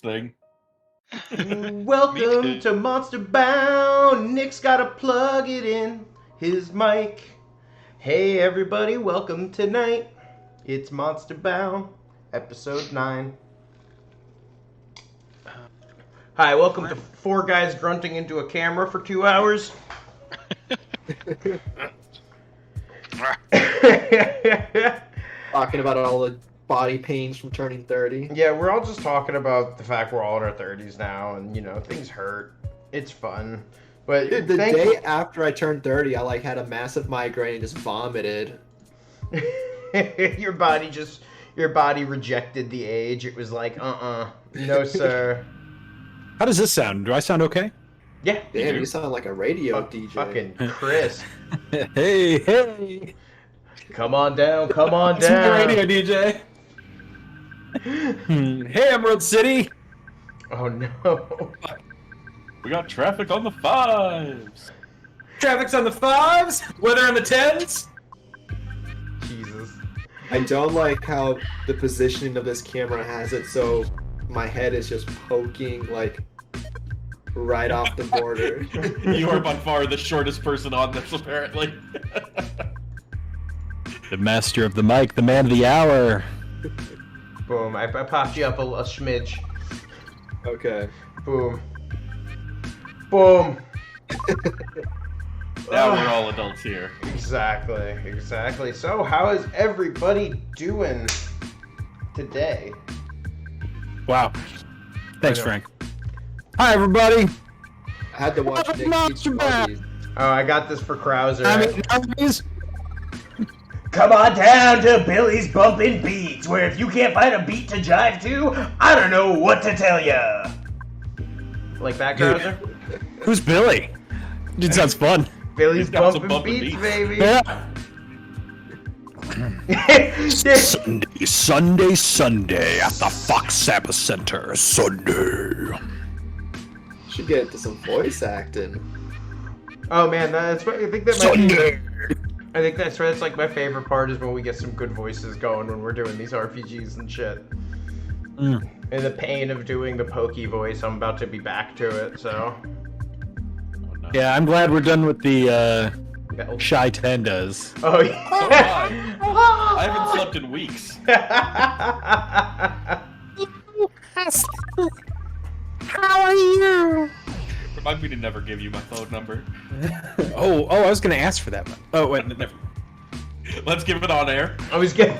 thing. Welcome to Monsterbound. Nick's gotta plug it in his mic. Hey everybody, welcome tonight. It's Monsterbound, episode 9. Hi, welcome to 4 guys grunting into a camera for 2 hours. Talking about all the body pains from turning 30. Yeah, we're all just talking about the fact we're all in our 30s now, and you know, things hurt. It's fun. But Dude, the day after I turned 30, I had a massive migraine and just vomited. Your body rejected the age. It was like, no sir. How does this sound? Do I sound okay? Yeah. Damn, you sound like a radio DJ. Fucking crisp. Hey. Come on down. It's my radio DJ. Hey, Emerald City. Oh no. We got traffic on the 5s. Traffic's on the 5s. Weather on the 10s. Jesus. I don't like how the positioning of this camera has it so my head is just poking like right off the border. You are by far the shortest person on this, apparently. The master of the mic, the man of the hour. Boom. I popped you up a smidge. Okay. Boom. Boom. Now we're all adults here. Exactly. So, how is everybody doing today? Wow. Thanks, Frank. Hi, everybody. I had to watch Nick Monsterbound. Oh, I got this for Krauser. Come on down to Billy's Bumpin' Beats, where if you can't find a beat to jive to, I don't know what to tell ya. Like that, Krauser? Who's Billy? Dude, sounds fun. Billy's got some bumpin' bumpin' beats, beats. baby. Yeah. Sunday at the Fox Sabbath Center. Sunday. Should get into some voice acting. Oh man, I think that might be. I think that's like my favorite part is when we get some good voices going when we're doing these RPGs and shit. Mm. And the pain of doing the pokey voice, I'm about to be back to it. So. Oh, no. Yeah, I'm glad we're done with the Shy Tendas. Oh yeah. So am I. I haven't slept in weeks. How are you? Remind me to never give you my phone number. Oh, I was gonna ask for that one. Oh, wait, never. Let's give it on air. I was getting.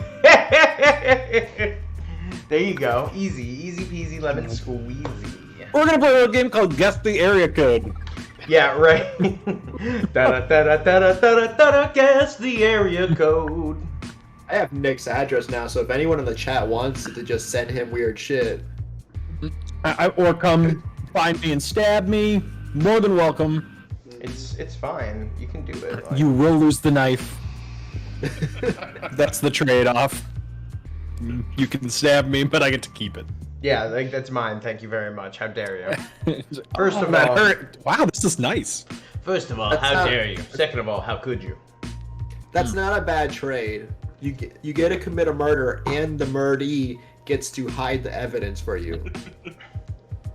There you go. Easy peasy lemon squeezy. We're gonna play a little game called Guess the Area Code. Yeah, right. Da-da-da-da-da-da-da-da-da, guess the area code. I have Nick's address now, so if anyone in the chat wants to just send him weird shit. Or come find me and stab me. More than welcome. It's fine. You can do it. Like... You will lose the knife. That's the trade-off. You can stab me, but I get to keep it. Yeah, like that's mine. Thank you very much. How dare you? First Oh, of that all, hurt. Wow, this is nice. First of all, That's how not- dare you? Second of all, how could you? That's not a bad trade. You get to commit a murder, and the murderee gets to hide the evidence for you.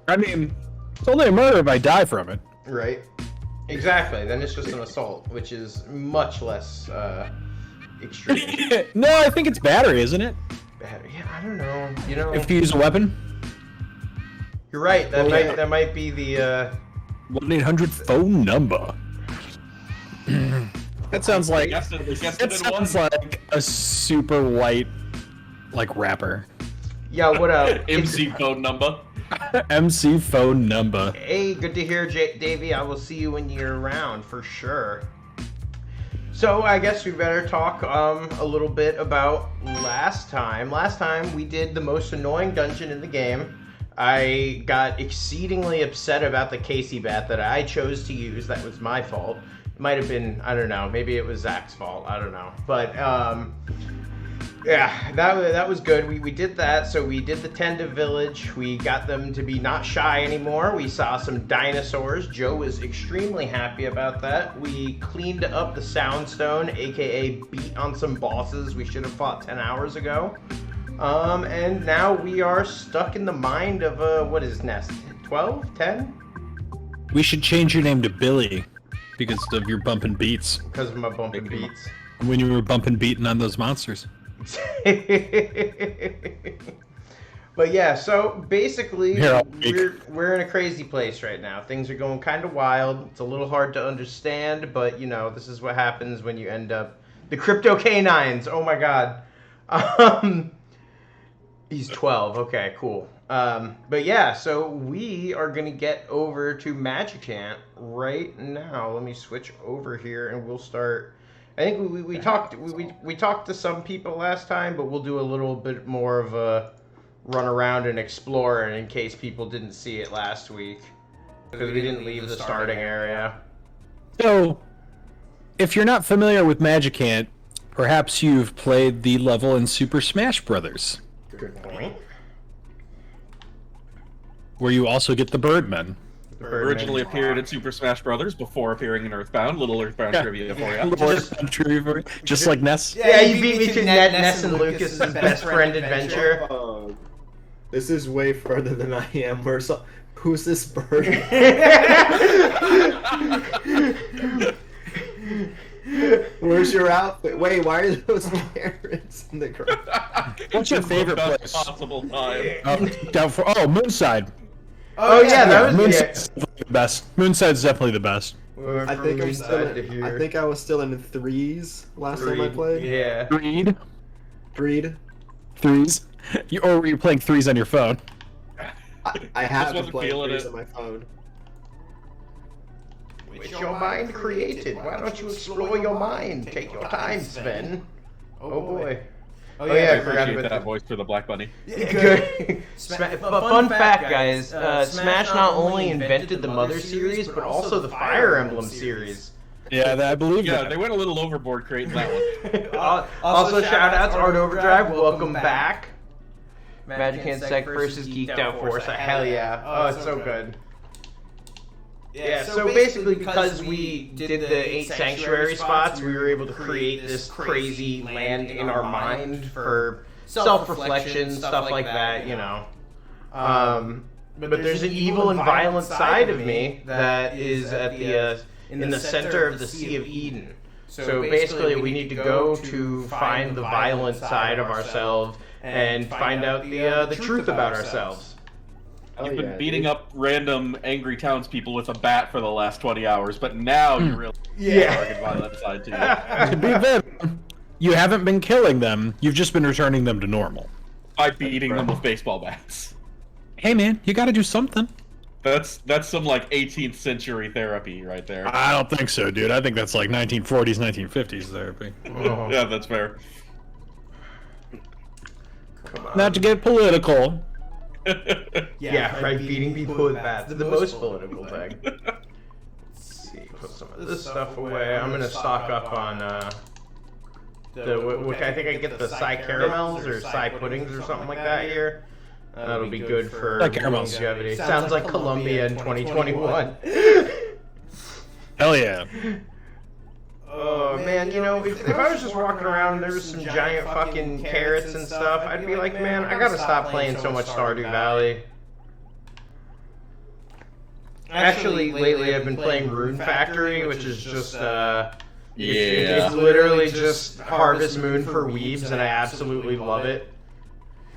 I mean, it's only a murder if I die from it. Right. Exactly. Then it's just an assault, which is much less extreme. No, I think it's battery, isn't it? Yeah, I don't know. You know, If you use a weapon. you're right. That Well, yeah. that might be the. 1-800 phone number. That sounds like Guessed it that in one. sounds like a super white like rapper. Yeah. What up? MC phone number. MC phone number. Hey, good to hear, Davey. I will see you when you're around for sure. So I guess we better talk a little bit about last time. Last time we did the most annoying dungeon in the game. I got exceedingly upset about the Casey bat that I chose to use. That was my fault. It might have been, I don't know, maybe it was Zach's fault. I don't know. But yeah, that was good. We did that. So we did the Tenda village. We got them to be not shy anymore. We saw some dinosaurs. Joe was extremely happy about that. We cleaned up the Soundstone, aka beat on some bosses we should have fought 10 hours ago. And now we are stuck in the mind of, what is Nest? 12? 10? We should change your name to Billy because of your bumping beats. Because of my bumping beats. When you were bumping beating on those monsters. But yeah, so basically, Here, we're in a crazy place right now. Things are going kind of wild. It's a little hard to understand, but you know, this is what happens when you end up the crypto canines. Oh my god. He's 12. Okay, cool. But yeah, so we are gonna get over to Magicant right now. Let me switch over here, and we'll start. I think we talked to some people last time, but we'll do a little bit more of a run around and explore in case people didn't see it last week because we didn't leave the starting area. So, if you're not familiar with Magicant, perhaps you've played the level in Super Smash Brothers, Good point. where you also get the Birdmen. Originally appeared in Super Smash Brothers before appearing in Earthbound. Little Earthbound trivia for you. Just like Ness. Yeah, you beat me to Ness and Lucas's best friend adventure. This is way further than I am. Who's this bird? Where's your outfit? Wait, why are those carrots in the ground? What's your favorite Best place? possible time. Moonside. Oh yeah, that was Moonside's definitely the best. Moonside's definitely the best. yeah. I think I'm still I think I was still in threes last time I played. Yeah. Breed. Threes. Or were you playing threes on your phone? I have been wasn't playing feeling threes it. on my phone. Which your mind created. Why don't you explore your mind? Take your time, Sven. Oh boy. Oh I yeah, I forgot appreciate about that voice for the Black Bunny. Good. Fun fact, guys. Smash not only invented the Mother series, but also the Fire Emblem series. Yeah, I believe Yeah, that. they went a little overboard creating that one. Also, shout out to Art Overdrive. Welcome back. Magicant Sec versus Geeked Out Force. Hell yeah. Oh, it's so good. Yeah, so basically because we did the 8 sanctuary spots, we were able to create this crazy land in our mind for self-reflection, stuff like that, you know. But there's an evil and violent side of me that is at the in the center of the Sea of Eden. So basically we need to go to find the violent side of ourselves and find out the truth about ourselves. You've been beating up random angry townspeople with a bat for the last 20 hours, but now you really target violent side to you. To be fair, you haven't been killing them. You've just been returning them to normal. By beating them with baseball bats. Hey man, you gotta do something. That's some like 18th century therapy right there. I don't think so, dude. I think that's like 1940s, 1950s therapy. Yeah, that's fair. Come on. Not to get political. Yeah, right, beating people with bats. The most political thing. Let's see, put some of this stuff away. I'm gonna stock up on, which I think I get the Psy Caramels or Psy Puddings or something like that here. That'll be good for Psy Caramels. longevity. Sounds like Colombia in 2021. Hell yeah. Oh man, you know, if I was just walking around and there was some giant fucking carrots and stuff, I'd be like, man, I gotta stop playing so much Stardew Valley. Actually, lately I've been playing Rune Factory, which is just, it's literally just Harvest Moon for weebs, and I absolutely love it.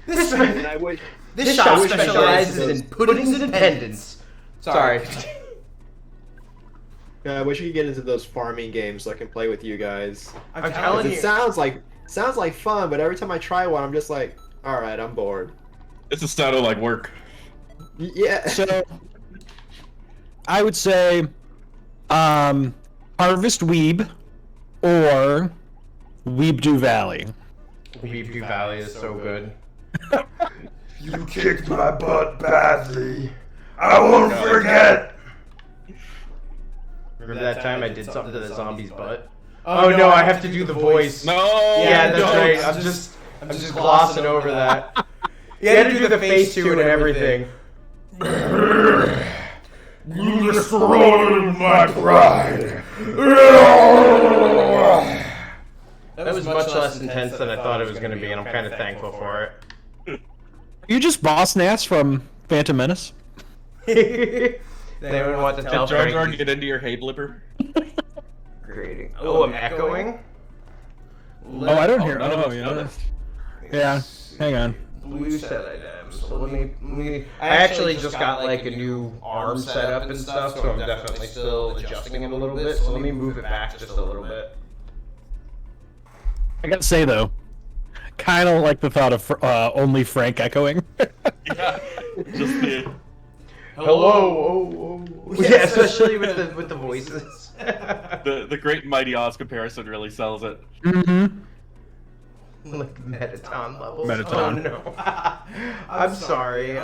This shop specializes in puddings and pendants. Sorry. I wish we could get into those farming games so I can play with you guys. I'm telling you. It sounds like fun, but every time I try one, I'm just like, all right, I'm bored. This is sounding like work. Yeah. So, I would say, Harvest Weeb or Weebdo Valley. Weebdo Valley is so good. You kicked my butt badly. I won't forget. Remember that time I did something to the zombie's butt? Oh no, I have to do the voice. No! Yeah, that's don't. right. I'm just glossing over that. You had to do the face too and everything. You destroyed my pride. That was was much less intense than I thought it was going to be, and I'm kind of thankful for it. You just boss Nass from Phantom Menace? They would want to tell Jar Jar Frank get into your hay blipper? creating. Oh, I'm echoing? Oh, I don't hear. None of Oh, us yeah. noticed. Yeah. Hang on. Blue set items. So let me. I actually just got like a new arm set up and stuff, so I'm definitely still adjusting it a little bit. So let me move it back just a little bit. I gotta say though, kind of like the thought of only Frank echoing. Yeah. Just the... Hello. Yeah, especially with the voices. The Great and Mighty Oz comparison really sells it. Mm-hmm. Like Metaton levels. Metaton. Oh no. I'm sorry.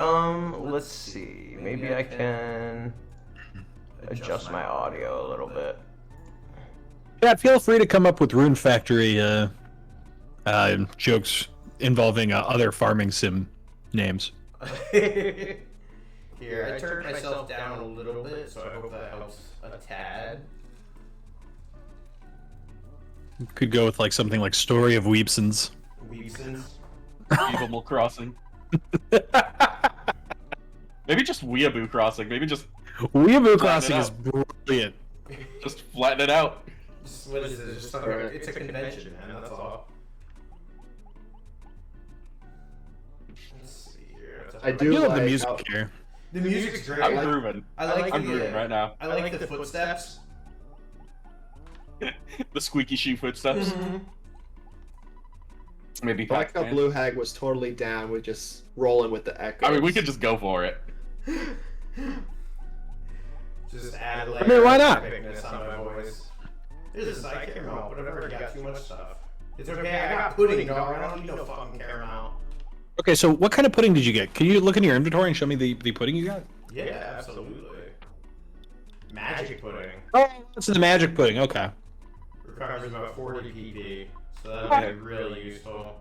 Let's see. Maybe I can adjust my audio a little bit. Yeah, feel free to come up with Rune Factory jokes involving other farming sim names. Here, I turned myself down a little bit, so I hope that helps a tad. Could go with like something like Story of Weebsons. Weebsons. Evil Crossing. Maybe just Weeaboo Crossing. Maybe just Weeaboo Crossing is brilliant. just flatten it out. What is it? Just it's a convention, man. That's all. Let's see here. I I do love like the music how- here. The music's great. I'm grooving. I'm grooving right now. I like the footsteps. The squeaky shoe footsteps. Maybe I like how Pac-Man. Blue Hag was totally down with just rolling with the echoes. I mean, we could just go for it. Just add like. I mean, why not? epicness on my voice. This is like caramel, whatever. You got too much stuff. It's okay. I got pudding, dog. I don't need no fucking caramel. Okay, so what kind of pudding did you get? Can you look in your inventory and show me the pudding you got? Yeah, absolutely. Magic pudding. Oh, it's the magic pudding. Okay. Recovers about 40 pp, so that'll be really useful.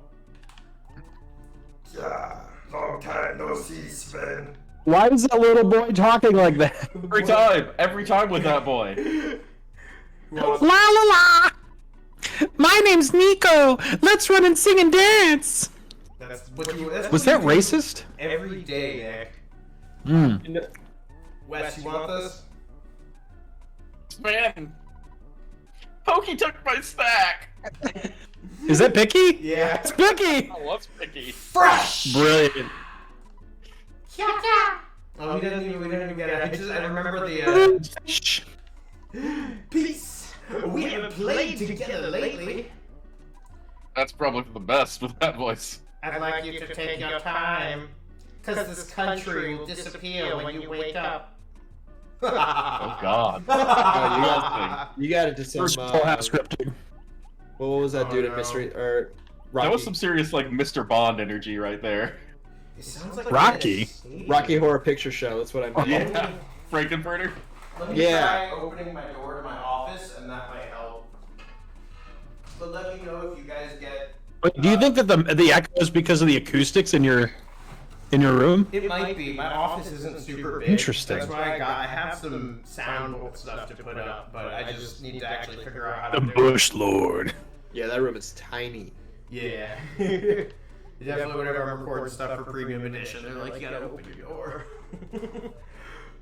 Yeah, long time no see, Sven. Why is that little boy talking like that? Every time with that boy. La la la! My name's Nico. Let's run and sing and dance. That's what you. That's Was what that you do racist? every day, Nick? Hmm. Wes, you want this? Man, Pokey took my stack. Is that Picky? Yeah. It's Picky. I love Picky. Fresh. Brilliant. Oh, we didn't even get it. I remember the. Shh. Peace. We haven't played together lately. That's probably for the best with that voice. I'd like you to take your time, because this country will disappear when you wake up. Oh God. You got it to some. First full house scripting. What was that Oh, dude in no. Mystery or Rocky? That was some serious like Mr. Bond energy right there. It sounds like Rocky? Rocky Horror Picture Show. That's what I meant. Yeah. Frankenfurter. Let me Yeah. try opening my door to my office, and that might help. But let me know if you guys get. But do you think that the echo is because of the acoustics in your room? It might be. My office isn't super big. Interesting. That's why I have some sound stuff to put up, but I just need to actually figure out how The to do it. Bush Lord. Yeah, that room is tiny. Yeah. Definitely whenever I'm recording stuff for premium edition, they're like, you gotta open your door.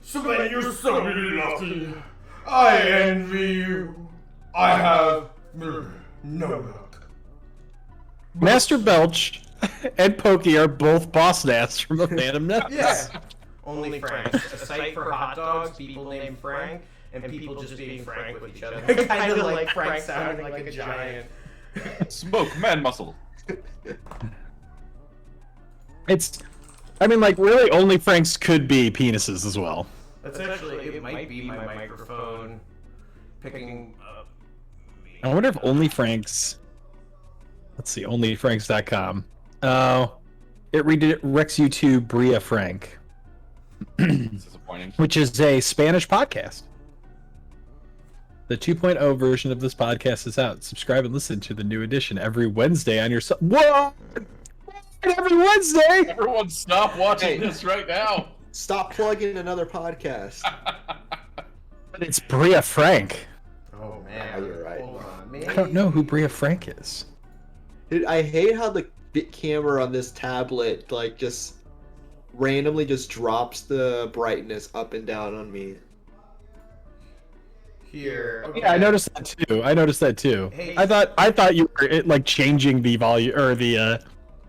Sven, you're so lucky. I envy you. I have no luck. Master Belch and Pokey are both boss nass from the Phantom Menace. Yeah. Only Frank. A site for hot dogs, people named Frank, and people just being frank with each other. Kind of like Frank sounding like a giant. Smoke man muscle. I mean, like, really, only Franks could be penises as well. That's actually, it might be my microphone picking up. I wonder if only Franks. Let's see, onlyfranks.com. Oh, it redirects you to Bria Frank, It's disappointing. which is a Spanish podcast. The 2.0 version of this podcast is out. Subscribe and listen to the new edition every Wednesday on your. Whoa! Every Wednesday! Everyone stop watching this right now. Stop plugging another podcast. But it's Bria Frank. Oh man, Oh, you're right. Hold on. I don't know who Bria Frank is. Dude, I hate how the camera on this tablet like just randomly just drops the brightness up and down on me. Here. Okay. Yeah, I noticed that too. Hey. I thought you were like changing the volume or the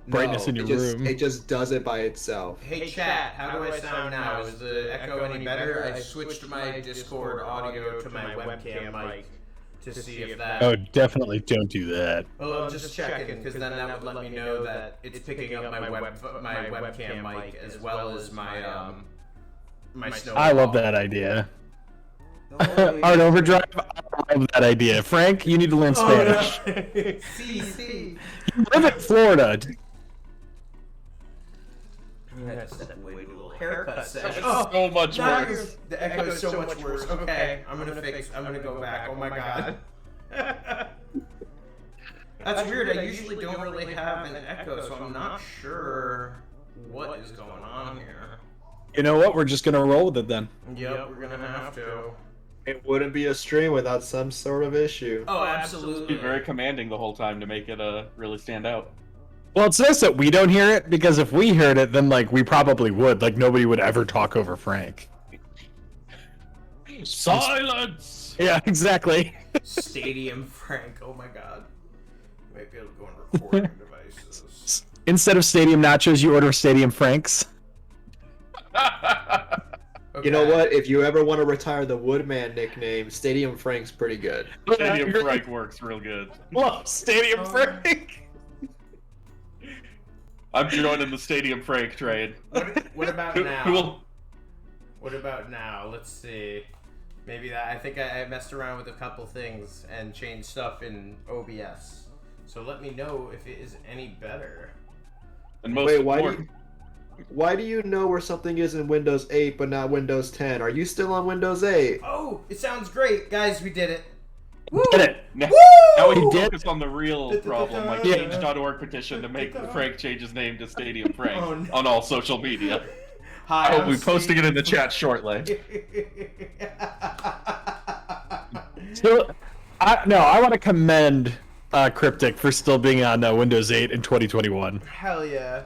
brightness in your room. It just does it by itself. Hey chat, how do I sound now? Is the echo any better? I switched my Discord audio to my webcam mic to see if that... Oh, definitely don't do that. Well, I'm just checking, because then that would let me know that it's picking up my webcam mic as well as my my snowball. I love that idea. Art Overdrive, I love that idea. Frank, you need to learn Spanish. See. You live in Florida. That's a way little haircut session. So much worse. The echo is so much worse. Okay, I'm gonna go back. Oh my god. That's weird. I usually don't really have an echo, so I'm not sure what is going on here. You know what? We're just gonna roll with it then. Yep, we're gonna have to. It wouldn't be a stream without some sort of issue. Oh, absolutely. Be very commanding the whole time to make it really stand out. Well, it's nice that we don't hear it, because if we heard it, then like we probably would. Like nobody would ever talk over Frank. Silence! Yeah, exactly. Stadium Frank. Oh my god. Might be able to go on recording devices. Instead of Stadium Nachos, you order Stadium Franks. Okay. You know what? If you ever want to retire the Woodman nickname, Stadium Frank's pretty good. Stadium Frank works real good. Love Stadium Frank. I'm joining the Stadium Frank trade. What about now? Cool. What about now? Let's see. Maybe that. I think I messed around with a couple things and changed stuff in OBS. So let me know if it is any better. And most Wait, important, why do you know where something is in Windows 8 but not Windows 10? Are you still on Windows 8? Oh, it sounds great, guys. We did it. Woo! Did it? now we Woo! focus on the real problem, like change.org petition to make Frank change his name to Stadium Frank Oh, no. on all social media. Hi, I will I'm be posting it in the chat shortly. So, I want to commend Cryptic for still being on Windows 8 in 2021. Hell yeah.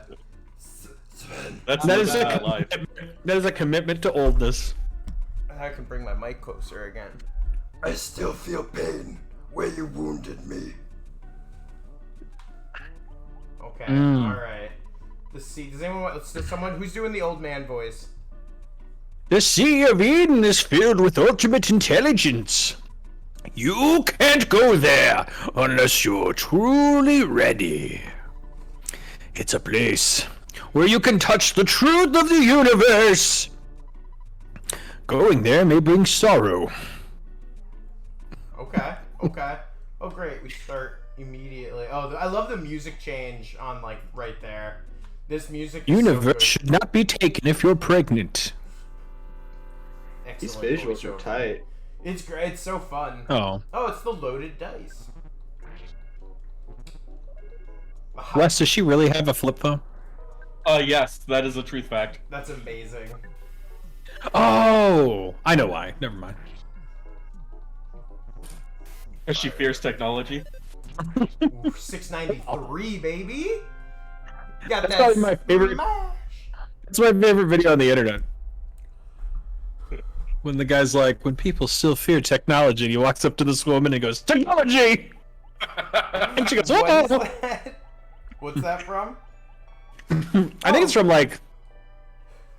That's That is, life. that is a commitment to oldness. I can bring my mic closer again. I still feel pain where you wounded me. Okay, Mm. alright. Let's see, does anyone want, someone who's doing the old man voice? The Sea of Eden is filled with ultimate intelligence. You can't go there unless you're truly ready. It's a place where you can touch the truth of the universe. Going there may bring sorrow. Okay, okay. Oh great, we start immediately. Oh, I love the music change on, like, right there. This music is Universe so good. should not be taken if you're pregnant. These Excellent visuals are voiceover. tight. It's great, it's so fun. Oh. Oh, it's the loaded dice. Wes, does she really have a flip phone? Yes, that is a truth fact. That's amazing. Oh! I know why. Never mind. Because she fears technology. Ooh, 693, baby. You got That's that probably my favorite. smash. That's my favorite video on the internet. When the guy's like, when people still fear technology, and he walks up to this woman and goes, "Technology!" And she goes, What is "Oh!" that? What's that from? I think it's from like,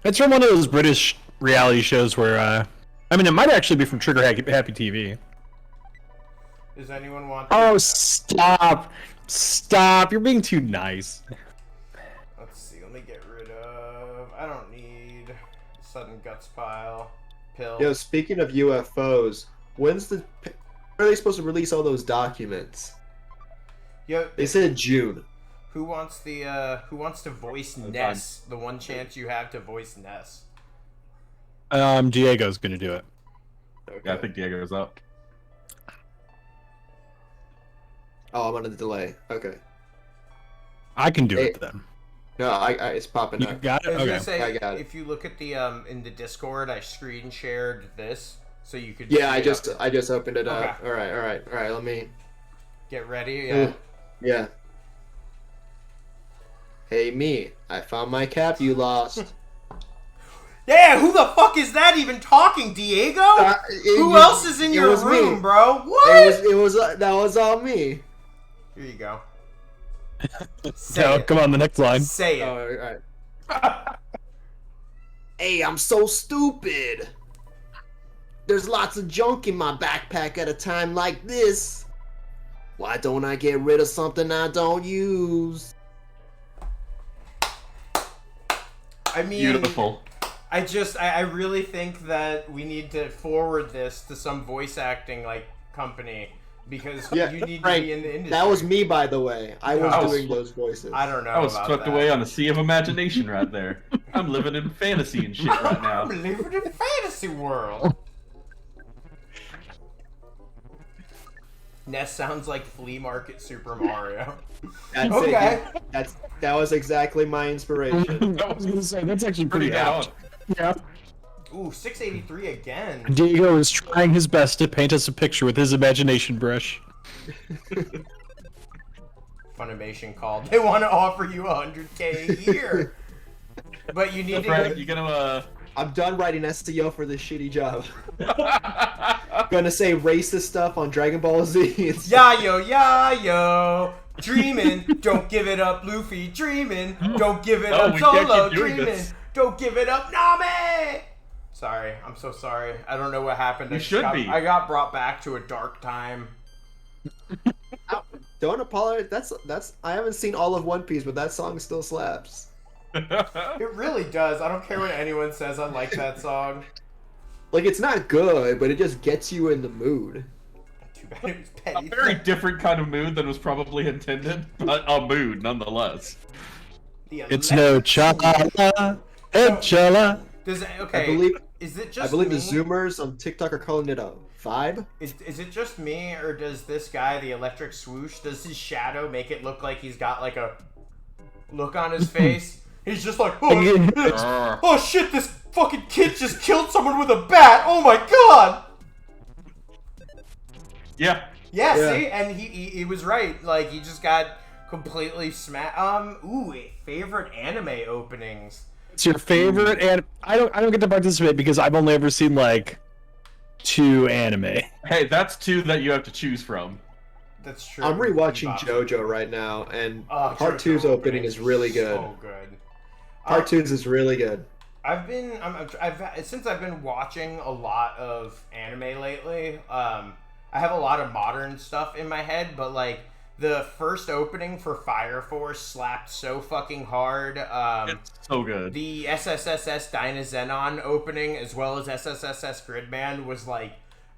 it's from one of those British reality shows where, I mean, it might actually be from Trigger Happy TV. Does anyone want? Oh, stop! Stop! You're being too nice. Let's see. Let me get rid of. I don't need sudden guts pile. Pill. Yo, speaking of UFOs, when are they supposed to release all those documents? Yo, They said June. who wants to voice Ness? The one chance you have to voice Ness. Diego's gonna do it. Yeah, I think Diego's up. Oh, I'm on a delay. Okay. I can do Hey. it then. No, it's popping You up. got I it? was gonna Okay. say, I got it. if you look at the in the Discord, I screen shared this so you could. Yeah, see it I just opened it up. Okay. All right. Let me. get ready. Yeah. Yeah. Hey, me. I found my cap you lost. Yeah, who the fuck is that even talking, Diego? Who else is in your room, me. bro? What? That was all me. Here you go. So, come on, the next line. Say it. All right. Hey, I'm so stupid. There's lots of junk in my backpack at a time like this. Why don't I get rid of something I don't use? I mean, Beautiful. I really think that we need to forward this to some voice acting like company because you need to be in the industry. That was me, by the way. I was doing those voices. I don't know. I was about swept that. away on a sea of imagination right there. I'm living in fantasy and shit right now. I'm living in fantasy world. Ness sounds like Flea Market Super Mario. That's Okay. That was exactly my inspiration. I was gonna say that's actually Pretty pretty apt. Yeah. Ooh, 683 again. Diego is trying his best to paint us a picture with his imagination brush. Funimation called. They want to offer you $100K a year, but you need to. Frank, you gonna I'm done writing SEO for this shitty job. Gonna say racist stuff on Dragon Ball Z. Ya yo, dreaming. Don't give it up, Luffy. Dreaming. Don't give it up, we can't Zolo. keep doing Dreaming. this. Don't give it up, Nami. Sorry, I'm so sorry. I don't know what happened. I got brought back to a dark time. Don't apologize. That's. I haven't seen all of One Piece, but that song still slaps. It really does. I don't care what anyone says. I like that song. Like, it's not good, but it just gets you in the mood. Too bad it was a petty. very different kind of mood than was probably intended, but a mood nonetheless. It's no chala, chala. Okay. Is it just I believe me? the Zoomers on TikTok are calling it a vibe. Is it just me, or does this guy, the electric swoosh, does his shadow make it look like he's got like a look on his face? He's just like, oh shit, this fucking kid just killed someone with a bat. Oh my god. Yeah. Yeah. See, and he was right. Like, he just got completely smashed. Favorite anime openings. It's your favorite, and I don't get to participate because I've only ever seen like 2 anime. Hey, that's 2 that you have to choose from. That's true. I'm rewatching JoJo right now, and Part 2's opening is really good. So good. Part 2's is really good. Since I've been watching a lot of anime lately. I have a lot of modern stuff in my head, but like the first opening for Fire Force slapped so fucking hard. It's so good. The SSSS Dynazenon opening, as well as SSSS Gridman, was like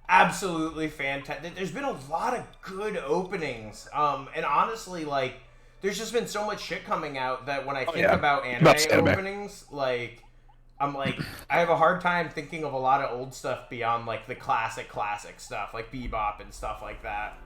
absolutely fantastic. There's been a lot of good openings, and honestly, like, there's just been so much shit coming out that when I think about anime openings, like, I'm like, I have a hard time thinking of a lot of old stuff beyond like the classic stuff, like Bebop and stuff like that.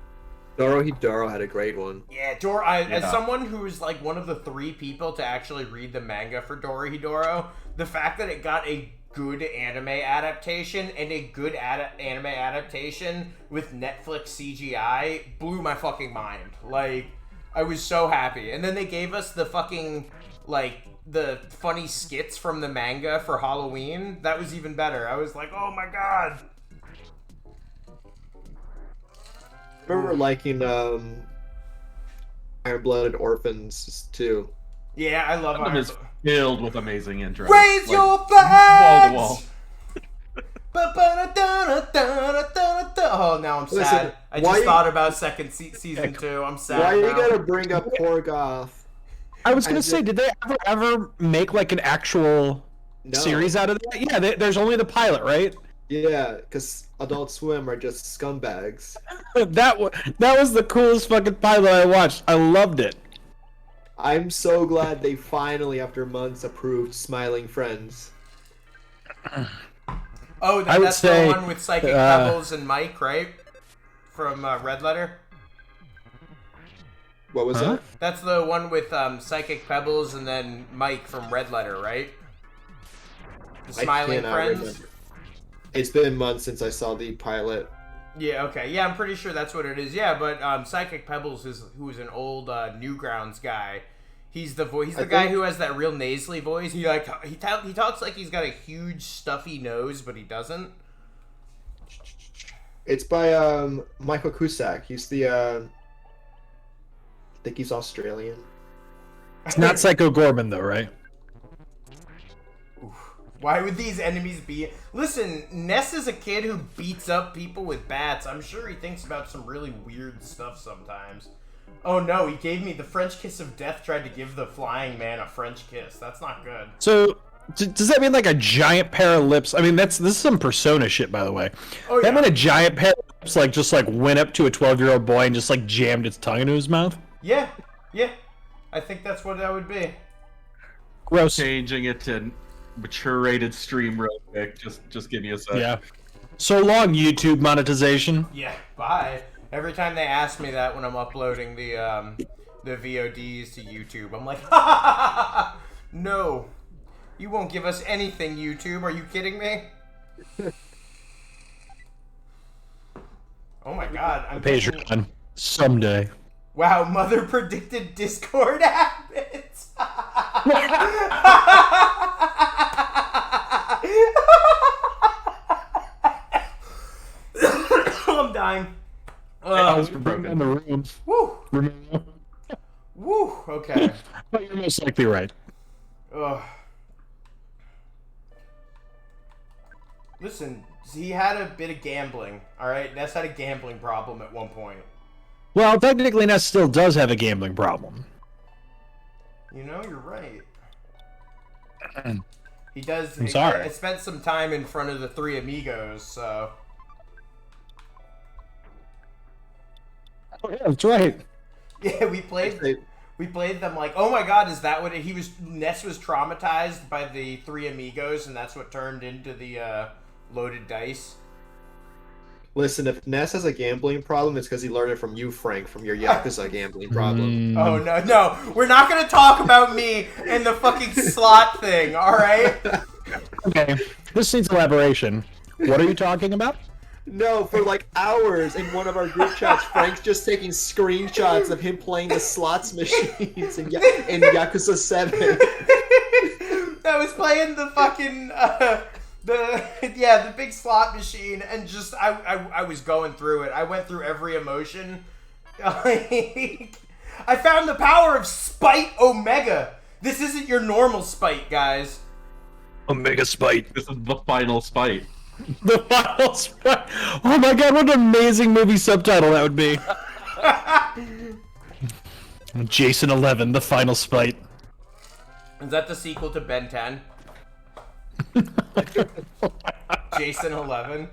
Dorohedoro had a great one. Yeah, as someone who's like one of the 3 people to actually read the manga for Dorohedoro, the fact that it got a good anime adaptation and a good anime adaptation with Netflix CGI blew my fucking mind. Like, I was so happy. And then they gave us the fucking, like, the funny skits from the manga for Halloween. That was even better. I was like, oh my god. I remember liking Iron-Blooded Orphans too. Yeah, I love It is filled with amazing intros. Raise your Wall flags! to wall. Oh, now I'm sad. Listen, I just thought about season 2. I'm sad. Why are you now. gonna bring up Korgoth? I was gonna say, did they ever make like an actual series out of that? Yeah, there's only the pilot, right? Yeah, because Adult Swim are just scumbags. that was the coolest fucking pilot I watched. I loved it. I'm so glad they finally, after months, approved Smiling Friends. Oh, that's the one with Psychic Pebbles and Mike, right? From Red Letter? What was that? That's the one with Psychic Pebbles and then Mike from Red Letter, right? The Smiling Friends? Remember. It's been months since I saw the pilot. Yeah, okay. Yeah, I'm pretty sure that's what it is. Yeah, but Psychic Pebbles, who is an old Newgrounds guy, He's the voice. He's the guy who has that real nasally voice. He talks like he's got a huge stuffy nose, but he doesn't. It's by Michael Cusack. He's the I think he's Australian. It's not Psycho Gorman though, right? Why would these enemies be? Listen, Ness is a kid who beats up people with bats. I'm sure he thinks about some really weird stuff sometimes. Oh no, he gave me the French kiss of death, tried to give the flying man a French kiss. That's not good. So, does that mean like a giant pair of lips? I mean, this is some Persona shit, by the way. Oh, that yeah. mean a giant pair of lips just went up to a 12-year-old boy and just like jammed its tongue into his mouth? Yeah. I think that's what that would be. Gross. Changing it to mature rated stream real quick. Just give me a sec. Yeah. So long, YouTube monetization. Yeah, bye. Every time they ask me that when I'm uploading the VODs to YouTube, I'm like, ha! No, you won't give us anything, YouTube. Are you kidding me? Oh my God, I'm Patreon someday. Wow, Mother predicted Discord habits. I'm dying. Broken in the room. Woo! Remember? Woo! Okay. But you're most likely right. Ugh. Listen, he had a bit of gambling, alright? Ness had a gambling problem at one point. Well, technically, Ness still does have a gambling problem. You know, you're right. He does. I'm sorry. I spent some time in front of the Three Amigos, so... Oh, yeah, that's right. Yeah, we played them like, oh my God, is that what Ness was traumatized by the Three Amigos, and that's what turned into the loaded dice. Listen, if Ness has a gambling problem, it's because he learned it from you, Frank, from your Yakuza gambling problem. Oh no, we're not gonna talk about me and the fucking slot thing, alright? Okay, this needs elaboration. What are you talking about? No, for like hours in one of our group chats, Frank's just taking screenshots of him playing the slots machines in Yakuza 7. I was playing the fucking the big slot machine, and just I was going through it. I went through every emotion. I found the power of Spite Omega. This isn't your normal Spite, guys. Omega Spite. This is the final spite. The final spite. Oh my God, what an amazing movie subtitle that would be. Jason 11, the final spite. Is that the sequel to Ben 10? Jason 11.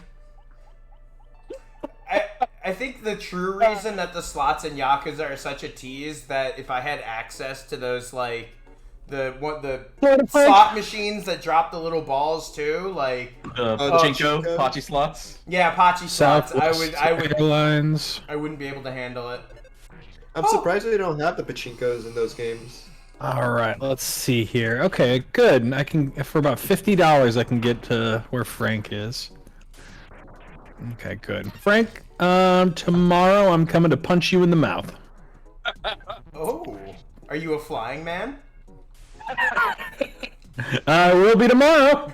I think the true reason that the slots in Yakuza are such a tease that if I had access to those like the slot machines that drop the little balls too, like Pachinko, Pachi slots. Yeah, Pachi slots. I would Airlines. I wouldn't be able to handle it. I'm surprised they don't have the pachinkos in those games. All right, let's see here. Okay, good. I can for about $50 I can get to where Frank is. Okay, good. Frank, tomorrow I'm coming to punch you in the mouth. Oh, are you a flying man? I will be tomorrow.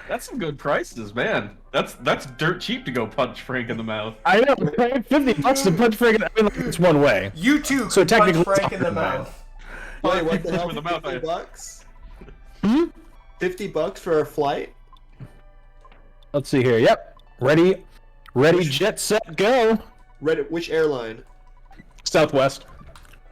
That's some good prices, man. That's dirt cheap to go punch Frank in the mouth. I know, right? $50 to punch Frank in the mouth. I mean, like, it's one way. You too. So Punch technically, Frank in the mouth. Wait, what the hell? In the mouth, $50? Hmm? $50 for a flight? Let's see here. Yep. Ready, jet, set, go. Which airline? Southwest.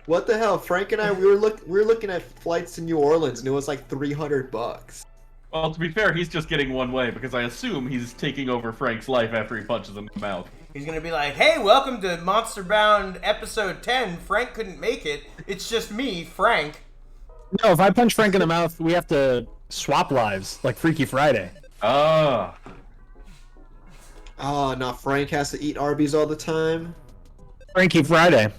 What the hell? Frank and I, we were looking at flights to New Orleans, and it was like $300. Well, to be fair, he's just getting one way because I assume he's taking over Frank's life after he punches him in the mouth. He's gonna be like, "Hey, welcome to Monsterbound episode 10. Frank couldn't make it. It's just me, Frank." No, if I punch Frank in the mouth, we have to swap lives, like Freaky Friday. Ah. Oh, now Frank has to eat Arby's all the time? Frankie Friday.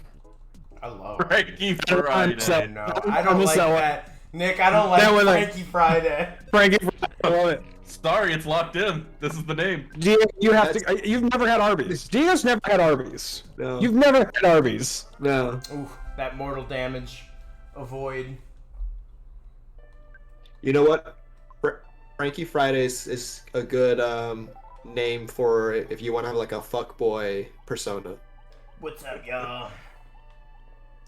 I love Frankie Friday. I know. I don't like that. Nick, I don't like That one, Frankie Friday. Frankie Friday. I love it. Sorry, it's locked in. This is the name. Diego, you've never had Arby's. Diego's never had Arby's. No. You've never had Arby's. No. Ooh, that mortal damage. Avoid. You know what? Frankie Fridays is a good name for if you want to have like a fuckboy persona. What's up, y'all?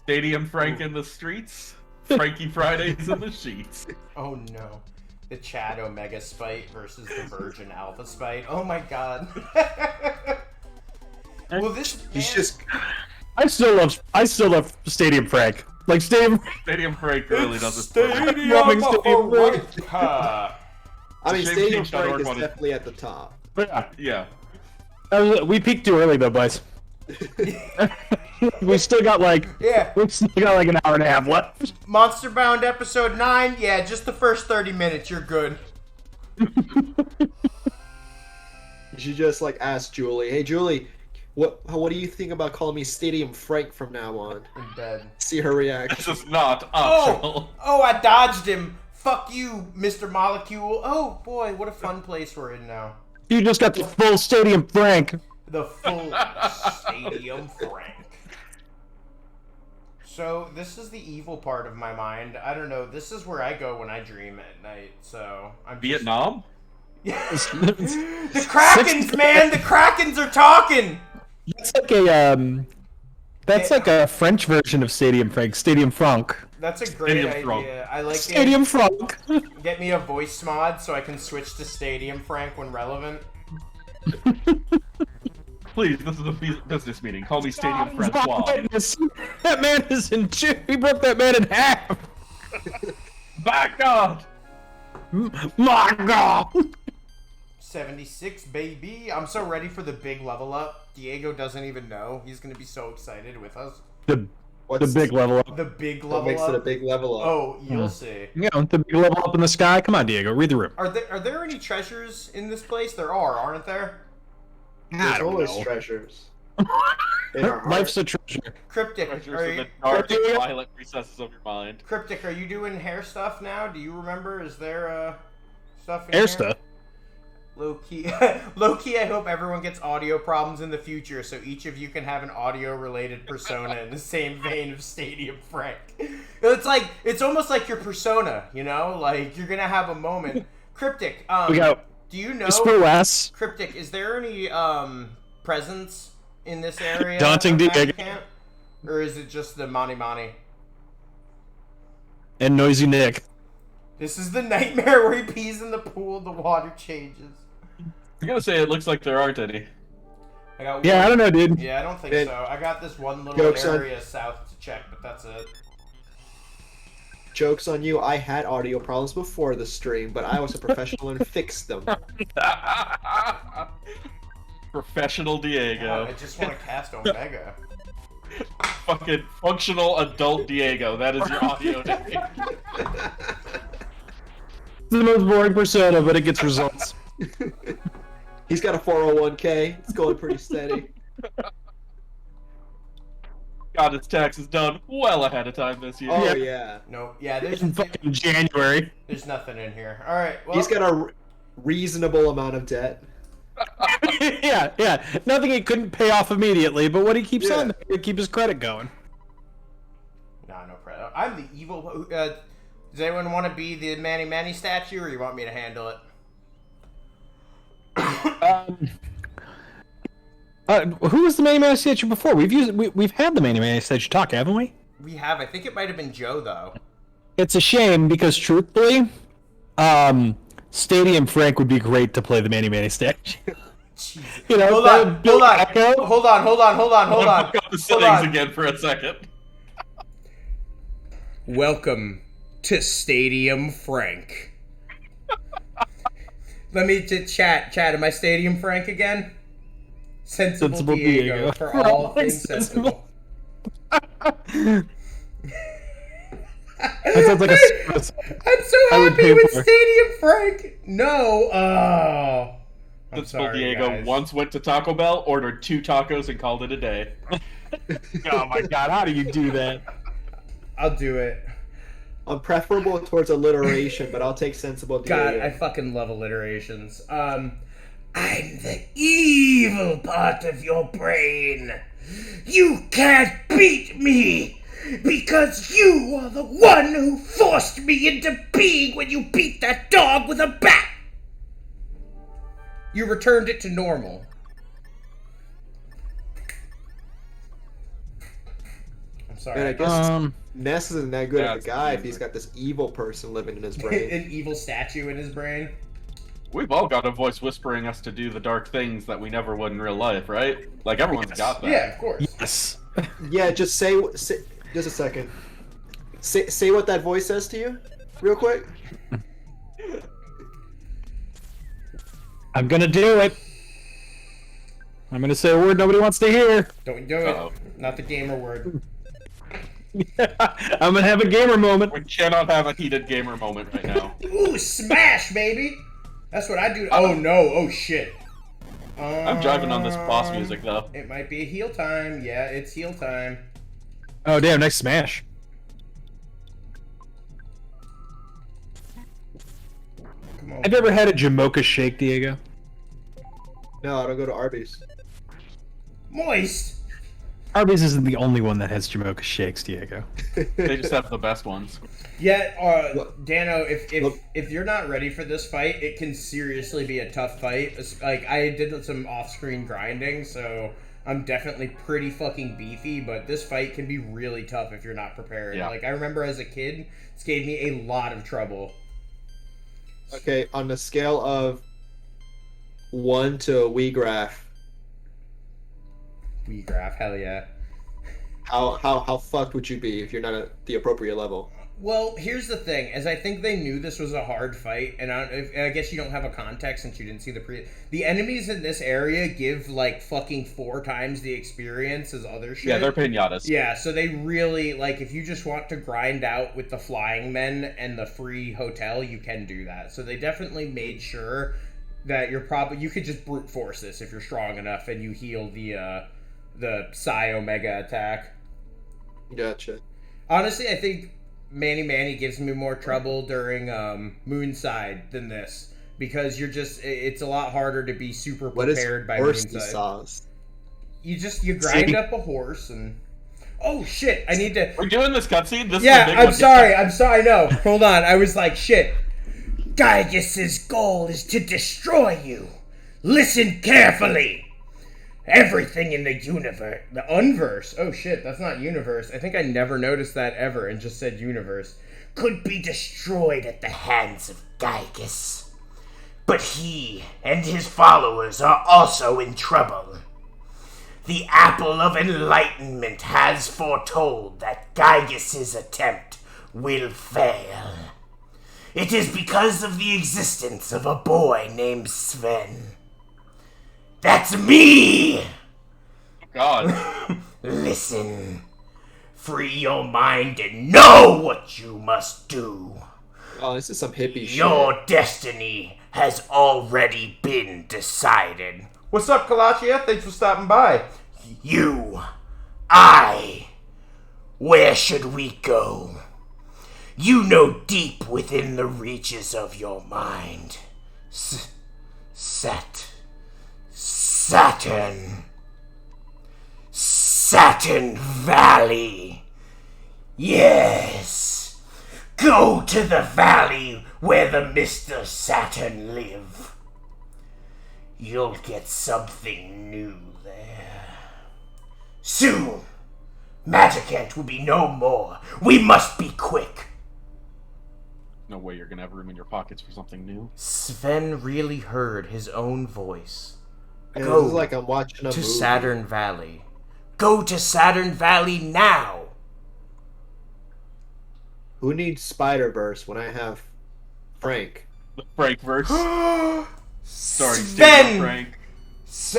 Stadium Frank in the streets. Frankie Fridays in the sheets. Oh no. The Chad Omega Spite versus the Virgin Alpha Spite. Oh my god. Well, this He's man- just I still love Stadium Frank. Like Stadium Frank really does it. Stadium Loving Stadium Frank. Frank. I mean, Shame Stadium Teach.org Frank is wanted- definitely at the top. Yeah. We peaked too early though, boys. we still got like Yeah. an hour and a half left. Monsterbound episode 9. Yeah, just the first 30 minutes. You're good. You should just like ask Julie, hey Julie, what do you think about calling me Stadium Frank from now on? In bed. See her reaction. This is not optional. Oh, I dodged him. Fuck you, Mr. Molecule. Oh boy, what a fun place we're in now. You just got the full Stadium Frank. The full Stadium Frank. So, this is the evil part of my mind. I don't know. This is where I go when I dream at night. So, I'm Vietnam? The Krakens, man! The Krakens are talking! That's like a French version of Stadium Frank. Stadium Frank. That's a great Stadium idea. Frank. I like Stadium Frank. it. Get me a voice mod so I can switch to Stadium Frank when relevant. Please, this is a business meeting. Call me Stadium Francois. That man is in two. He broke that man in half. By God! My God. 76, baby. I'm so ready for the big level up. Diego doesn't even know. He's going to be so excited with us. The What's big level up. The big What level makes up. it a big level up? Oh, you'll see. You know, the big level up in the sky. Come on, Diego. Read the room. Are there any treasures in this place? There are, aren't there? There's always treasures. In our heart. Life's a treasure. Cryptic, Treasures are in you, the dark and violent recesses of your mind. Cryptic, are you doing hair stuff now? Do you remember? Is there stuff in Air here? stuff. Low key, low key. I hope everyone gets audio problems in the future, so each of you can have an audio-related persona in the same vein of Stadium Frank. It's almost like your persona, you know? Like you're gonna have a moment. Cryptic, We got do you know? Whisper West. Cryptic, is there any presence in this area? Daunting of Diego. Magic Camp? Or is it just the Mani Mani? And Noisy Nick. This is the nightmare where he pees in the pool, the water changes. I gotta say, it looks like there aren't any. I got Yeah, I don't know, dude. Yeah, I don't think It- so. I got this one little Joke's on- area south to check, but that's it. Joke's on you, I had audio problems before the stream, but I was a professional and fixed them. Professional God, Diego. I just want to cast Omega. Fucking functional adult Diego. That is your audio name. It's the most boring persona, but it gets results. He's got a 401k. It's going pretty steady. Got his taxes done well ahead of time this year. Oh yeah. No, yeah, there's In fucking January. there's nothing in here. All right, well, He's got a reasonable amount of debt. yeah. Nothing he couldn't pay off immediately, but what he keeps Yeah. on there to keep his credit going. no problem. I'm the evil. Does anyone want to be the Manny Manny statue, or you want me to handle it? Who was the Manny Manny statue before? We've had the Manny Manny statue talk, haven't we? We have. I think it might have been Joe though. It's a shame because truthfully, Stadium Frank would be great to play the Manny Manny statue. Jesus. You know, Hold that on, would build echo. hold on. Got the Hold settings on. again for a second. Welcome to Stadium Frank. Let me chat. Am I Stadium Frank again? Sensible Diego for all things sensible. That sounds like a. I'm so I would happy pay with for. Stadium Frank. No, oh. I'm Sensible sorry, Diego guys. once went to Taco Bell, ordered 2 tacos, and called it a day. Oh my god, how do you do that? I'll do it. I'm preferable towards alliteration, but I'll take sensible. God, I fucking love alliterations. I'm the evil part of your brain. You can't beat me because you are the one who forced me into being when you beat that dog with a bat. You returned it to normal. I'm sorry. And I guess Ness isn't that good of a guy if he's got this evil person living in his brain. An evil statue in his brain. We've all got a voice whispering us to do the dark things that we never would in real life, right? Like, everyone's got that. Yeah, of course. Yes. Yeah, just say just a second. Say what that voice says to you, real quick. I'm gonna do it. I'm gonna say a word nobody wants to hear. Don't do it. Not the gamer word. I'm gonna have a gamer moment. We cannot have a heated gamer moment right now. Ooh, smash, baby! That's what I do. Oh no, oh shit. I'm driving on this boss music, though. It might be heal time. Yeah, it's heal time. Oh damn, next smash. Come on. Have you ever had a Jamocha shake, Diego? No, I don't go to Arby's. Moist! Arby's isn't the only one that has Jamocha shakes, Diego. They just have the best ones. Yeah, Dano, if you're not ready for this fight, it can seriously be a tough fight. Like, I did some off-screen grinding, so I'm definitely pretty fucking beefy, but this fight can be really tough if you're not prepared. Yeah. Like, I remember as a kid, this gave me a lot of trouble. Okay, on the scale of 1 to a Wii graph, Wii graph, hell yeah. how fucked would you be if you're not at the appropriate level? Well, here's the thing, as I think they knew this was a hard fight, and I guess you don't have a context since you didn't see the enemies in this area give, like, fucking 4 times the experience as other shit. Yeah, they're pinatas. Yeah, so they really, like, if you just want to grind out with the flying men and the free hotel, you can do that. So they definitely made sure that you could just brute force this if you're strong enough and you heal the Psy Omega attack. Gotcha. Honestly, I think Manny gives me more trouble during Moonside than this, because it's a lot harder to be super prepared by horsey Moonside. sauce? You grind up a horse and oh shit, I need to. We're doing this cutscene. This Yeah, is a big I'm one. sorry. No, hold on. I was like, shit. Gygas's goal is to destroy you. Listen carefully. Everything in the universe, the unverse, oh shit, that's not universe. I think I never noticed that ever and just said universe, could be destroyed at the hands of Gygas. But he and his followers are also in trouble. The Apple of Enlightenment has foretold that Gygas's attempt will fail. It is because of the existence of a boy named Sven. That's me! God. Listen. Free your mind and know what you must do. Oh, this is some hippie shit. Your destiny has already been decided. What's up, Kalachia? Thanks for stopping by. Where should we go? You know deep within the reaches of your mind. Saturn Valley. Yes. Go to the valley where the Mr. Saturn live. You'll get something new there. Soon. Magicant will be no more. We must be quick. No way you're gonna have room in your pockets for something new. Sven really heard his own voice. Yeah, this is like I'm watching a movie. Saturn Valley. Go to Saturn Valley now. Who needs Spider-Verse when I have Frank? The Frankverse. Sorry, Sven! Frank.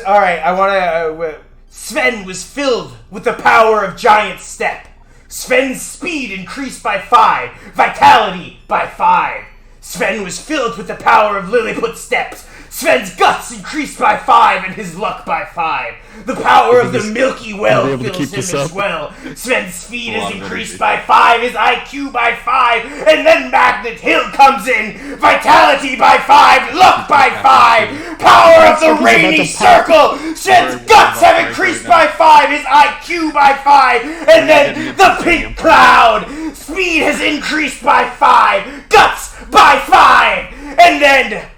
Alright, I wanna... Sven was filled with the power of Giant Step. Sven's speed increased by 5. Vitality by 5. Sven was filled with the power of Lilliput Steps. Sven's guts increased by 5 and his luck by 5. The power of the Milky Well fills him as well. Sven's speed is increased by 5, his IQ by 5, and then Magnet Hill comes in. Vitality by 5, luck by 5, power of the Rainy Circle. Sven's guts have increased by 5, his IQ by 5, and then the Pink Cloud. Speed has increased by 5, guts by 5, and then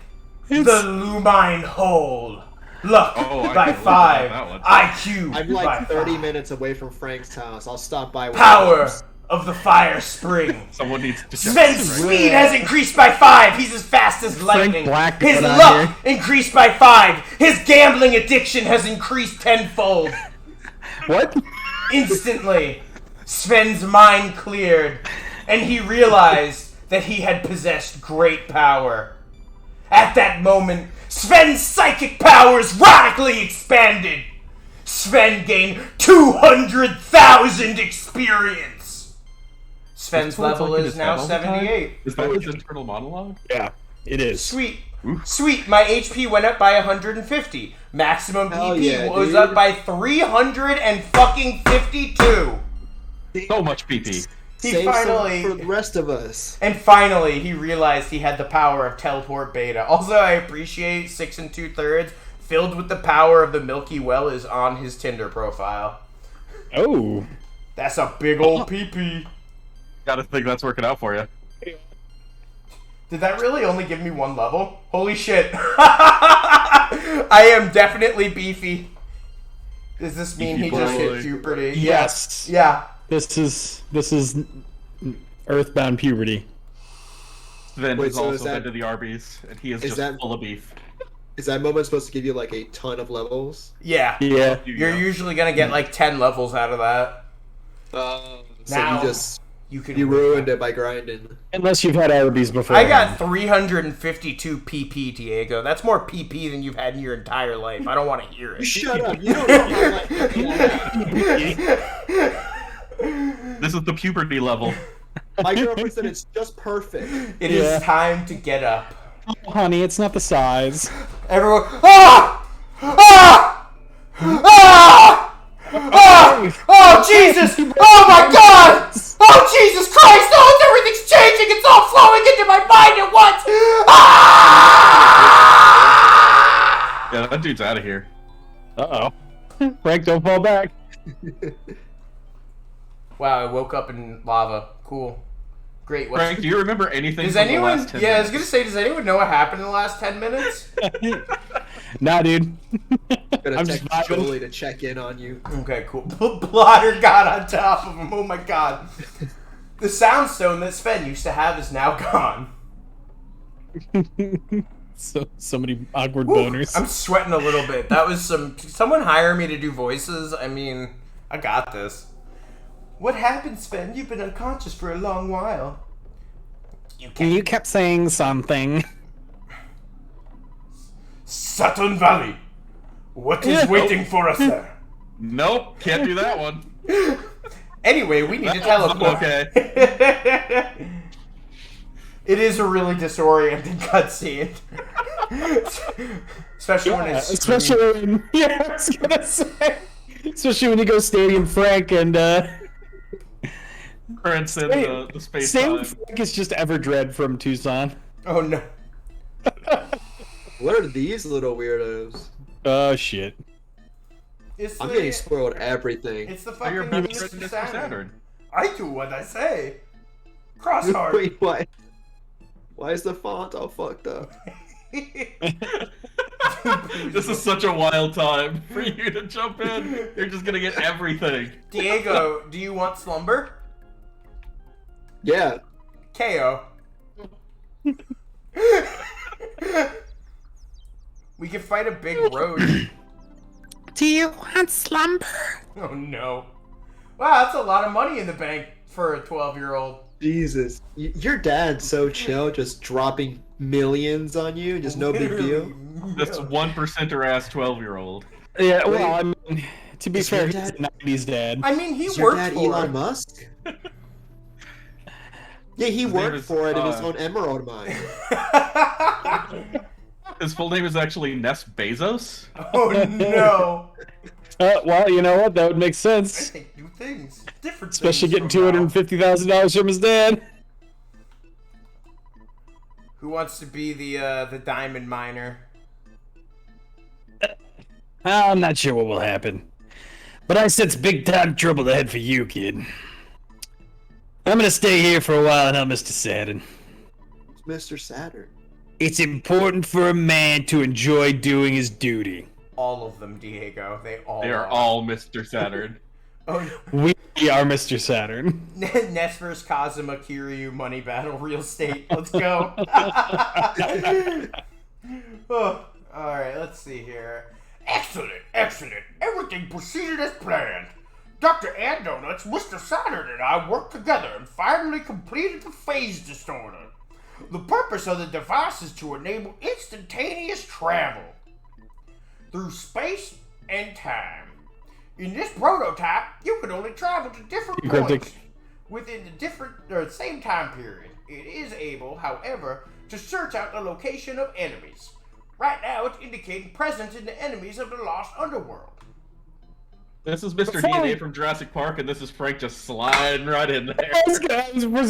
the Lumine Hole. Luck by 5, IQ I'm by like 30 5. minutes away from Frank's house. I'll stop by. Power of the Fire Spring. Someone needs to check Sven's this, right? speed has increased by 5. He's as fast as lightning. Black His put on luck increased by 5. His gambling addiction has increased tenfold. What? Instantly, Sven's mind cleared, and he realized that he had possessed great power. At that moment, Sven's psychic powers radically expanded. Sven gained 200,000 experience. Sven's level is now 78. Is that his internal monologue? Yeah, it is. Sweet. Sweet, my HP went up by 150. Maximum Hell PP yeah, was dude. up by 352. So much PP. He Save finally... some for the rest of us. And finally, he realized he had the power of Teleport Beta. Also, I appreciate 6 2/3 filled with the power of the Milky Well is on his Tinder profile. Oh. That's a big old PP. Gotta think that's working out for you. Did that really only give me 1 level? Holy shit. I am definitely beefy. Does this mean he just hit puberty? Yes. Yeah. This is Earthbound puberty. Sven Wait, has so also is that- been to the Arby's, and he is just that- full of beef. Is that moment supposed to give you like a ton of levels? Yeah. Yeah. You're usually gonna get like 10 levels out of that. So Now, you can ruined it by grinding. Unless you've had Arby's before. I got 352 PP, Diego. That's more PP than you've had in your entire life. I don't want to hear it. Shut up! You don't know how like This is the puberty level. my girlfriend said it's just perfect. It is time to get up. Oh, honey, it's not the size. Everyone, ah! Ah! Ah! Ah! Oh, Jesus! Oh, my God! Oh, Jesus Christ! Oh, everything's changing! It's all flowing into my mind at once! Ah! Yeah, that dude's out of here. Uh-oh. Frank, don't fall back. Wow, I woke up in lava. Cool. Great. What's... Frank, do you remember anything Does from the anyone... last 10 Yeah, I was minutes? gonna say, does anyone know what happened in the last 10 minutes? Nah, dude. Gonna I'm text just vibing. Jolie to check in on you. Okay, cool. Blotter got on top of him. Oh my God. The soundstone that Sven used to have is now gone. So many awkward Whew, boners. I'm sweating a little bit. That was someone hire me to do voices. I mean, I got this. What happened, Sven? You've been unconscious for a long while. You kept saying something. Saturn Valley. What is waiting for us there? Nope, can't do that one. Anyway, we need to That one's teleport. okay. It is a really disorienting cutscene. Especially when it's Especially when, yeah, I was gonna say, especially when you go Stadium Frank and Currents in the space Stadium time. Frank is just Everdread from Tucson. Oh no. What are these little weirdos? Oh shit. It's I'm the, getting spoiled everything. it's the You're fucking Mr. Mr. Mr. Saturn. Saturn. I do what I say. Cross hard. Wait, what? Why is the font all fucked up? This is such a wild time for you to jump in. You're just gonna get everything. Diego, do you want slumber? Yeah. KO. We can fight a big road. Do you want slumber? Oh no. Wow, that's a lot of money in the bank for a 12-year-old. Jesus. Your dad's so chill, just dropping millions on you, just no big deal. This 1%er ass 12-year-old. Yeah, well, I mean, to be Is fair, your he's a dad- 90s dad. I mean, he Is your worked dad for Elon it. Musk? Yeah, he name worked is, for it in his own emerald mine. His full name is actually Ness Bezos. Oh no! Well, you know what? That would make I sense. think new things, different Especially things getting from now. $250,000 from his dad. Who wants to be the diamond miner? I'm not sure what will happen. But I sense big time trouble ahead for you, kid. I'm gonna stay here for a while and help Mr. Saturn. Mr. Saturn. It's important for a man to enjoy doing his duty. All of them, Diego. They Are all Mr. Saturn. Oh, We are Mr. Saturn. Ness vs. Kazuma Kiryu money battle real estate. Let's go. Oh, all right, let's see here. Excellent, excellent. Everything proceeded as planned. Dr. Andonuts, Mr. Saturn, and I worked together and finally completed the phase distorter. The purpose of the device is to enable instantaneous travel through space and time. In this prototype, you can only travel to different points within the same time period. It is able, however, to search out the location of enemies. Right now, it's indicating presence in the enemies of the Lost Underworld. This is Mr. DNA from Jurassic Park, and this is Frank just sliding right in there. First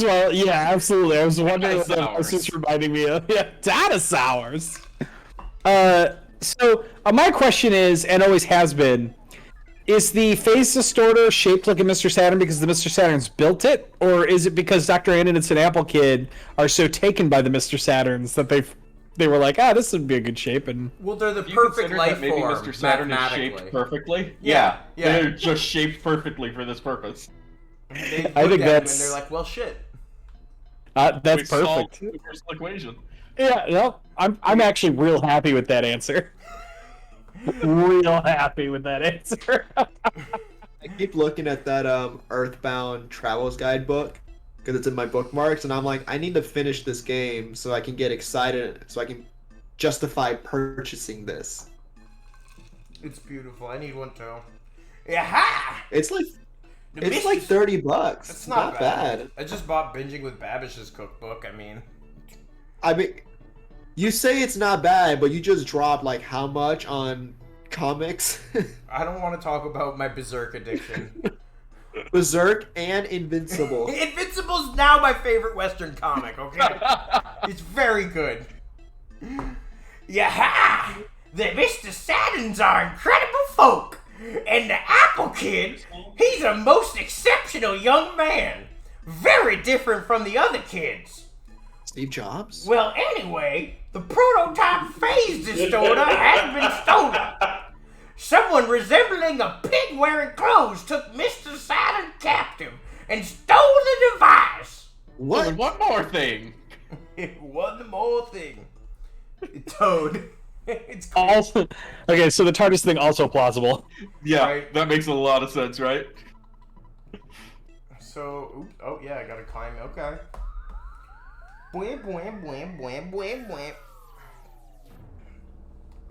of all, yeah, absolutely. I was wondering what that was just reminding me of. Yeah, dinosaurs. So my question is, and always has been, is the phase distorter shaped like a Mr. Saturn because the Mr. Saturns built it, or is it because Dr. Andonitz and Apple Kid are so taken by the Mr. Saturns that they were like, this would be a good shape? And well, they're the Do you perfect consider life that maybe form, Mr. Saturn is mathematically. shaped perfectly? Yeah. They're just shaped perfectly for this purpose. They look I think at that's- them and they're like, well, shit. that's We solved perfect. the universal equation. Yeah, no, I'm actually real happy with that answer. Real happy with that answer. I keep looking at that Earthbound Travels Guidebook because it's in my bookmarks, and I'm like, I need to finish this game so I can get excited, so I can justify purchasing this. It's beautiful. I need one too. Yeah. It's like The it's Mr. like $30. It's not bad. I just bought Binging with Babish's cookbook. I mean, You say it's not bad, but you just dropped like how much on comics? I don't want to talk about my Berserk addiction. Berserk and Invincible. Invincible's now my favorite Western comic, okay? It's very good. Yaha! The Mr. Saturns are incredible folk, and the Apple Kid, he's a most exceptional young man. Very different from the other kids. Steve Jobs? Well, anyway, the prototype phase distorter has been stolen. Someone resembling a pig wearing clothes took Mr. Saturn captive and stole the device. What? And one more thing. One more thing. Toad. It's cool. Also, okay, so the TARDIS thing also plausible. Yeah, Right. that makes a lot of sense, right? So, oops, oh yeah, I gotta climb. Okay. Bwam, bwam, bwam, bwam, bwam, bwam.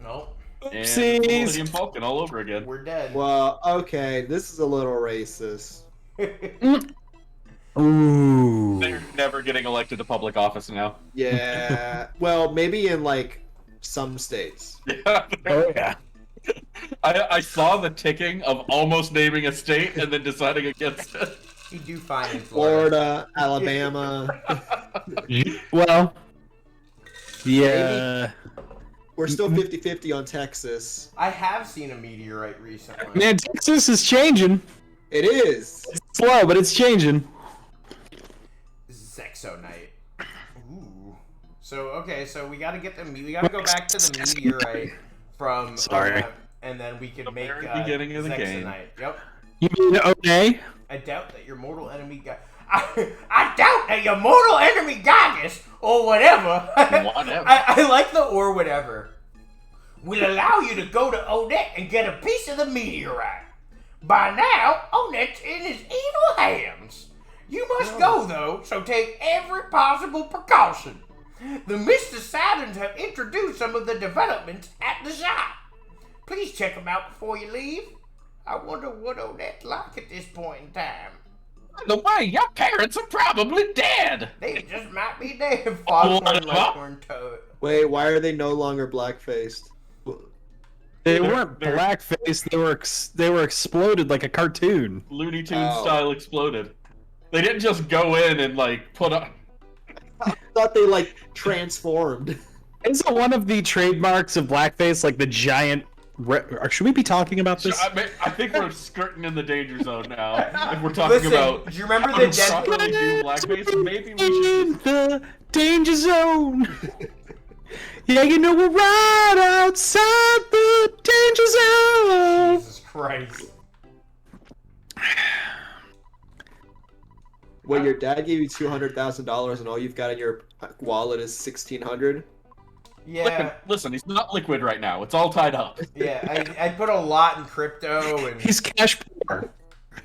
Nope, And Oopsies. Millennium Falcon all over again. we're dead. Well, okay, this is a little racist. Ooh. They're never getting elected to public office now. Yeah. Well, maybe in like some states. Oh yeah. I saw the ticking of almost naming a state and then deciding against it. You do fine in Florida. Florida, Alabama. Well. Yeah. We're still 50-50 on Texas. I have seen a meteorite recently. Man, Texas is changing. It is. It's slow, but it's changing. Zexonite. Ooh. So okay, so we gotta get we gotta go back to the meteorite from. Sorry. And then we can The make very beginning of the game. Zexonite. Yep. You mean okay? I doubt that your mortal enemy I doubt that your mortal enemy Gagus, or whatever. Whatever. I like the or whatever. Will allow you to go to Odette and get a piece of the meteorite. By now, Odette's in his evil hands. You must go though, so take every possible precaution. The Mr. Saturns have introduced some of the developments at the shop. Please check them out before you leave. I wonder what Odette's like at this point in time. By the way, your parents are probably dead. They just might be dead. Foghorn Leghorn Toad. Wait, why are they no longer black-faced? They weren't blackface. They were exploded like a cartoon. Looney Tunes style exploded. They didn't just go in and like put up. I thought they like transformed. Isn't one of the trademarks of blackface like the giant? Should we be talking about this? I think we're skirting in the danger zone now. If we're talking about. Do you remember the properly do blackface? Maybe we should. In the danger zone. Yeah, you know we're right outside the danger zone. Jesus Christ. Well, your dad gave you $200,000 and all you've got in your wallet is $1,600. Yeah. Listen, he's not liquid right now. It's all tied up. Yeah, I put a lot in crypto and. He's cash poor.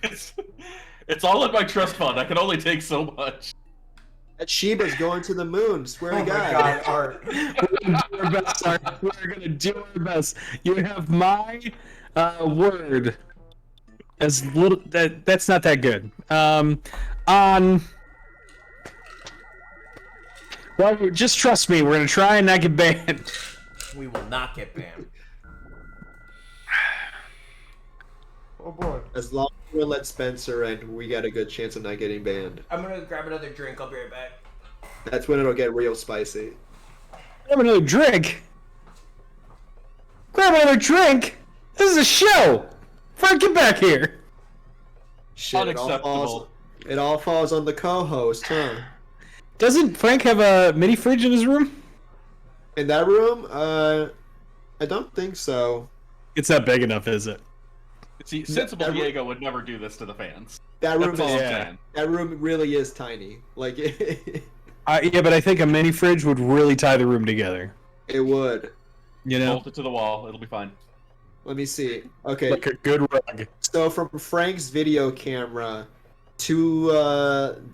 It's all in my trust fund. I can only take so much. That Sheba's going to the moon. Swear to Oh my God. God, Art. We're gonna do our best. You have my word. As little that's not that good. Well, just trust me. We're gonna try and not get banned. We will not get banned. Oh boy. As long as we let Spencer in, we got a good chance of not getting banned. I'm gonna grab another drink. I'll be right back. That's when it'll get real spicy. Grab another drink. Grab another drink. This is a show. Frank, get back here. Shit, Unacceptable. It all falls on the co-host, huh? Doesn't Frank have a mini fridge in his room? In that room? I don't think so. It's not big enough, is it? See, sensible Diego would never do this to the fans. That room That's all I'm is saying. that room really is tiny. Like Yeah, but I think a mini fridge would really tie the room together. it would. You know, Bolt it to the wall. It'll be fine. Let me see. Okay. like a good rug. So from Frank's video camera to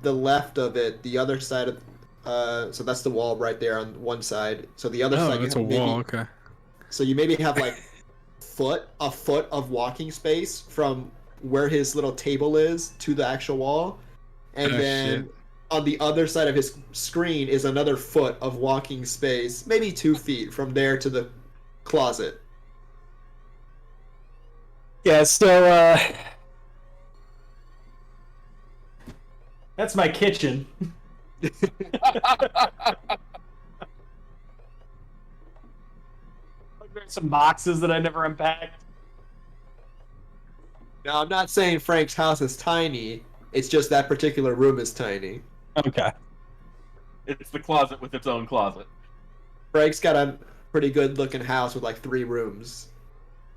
the left of it, the other side of so that's the wall right there on one side. So the other side that's you a have maybe, wall. Okay. So you maybe have like a foot of walking space from where his little table is to the actual wall, and then shit. on the other side of his screen is another foot of walking space, maybe 2 feet from there to the closet. Yeah. So that's my kitchen. There's some boxes that I never unpacked. Now I'm not saying Frank's house is tiny. It's just that particular room is tiny. Okay. It's the closet with its own closet. Frank's got a pretty good looking house with like 3 rooms.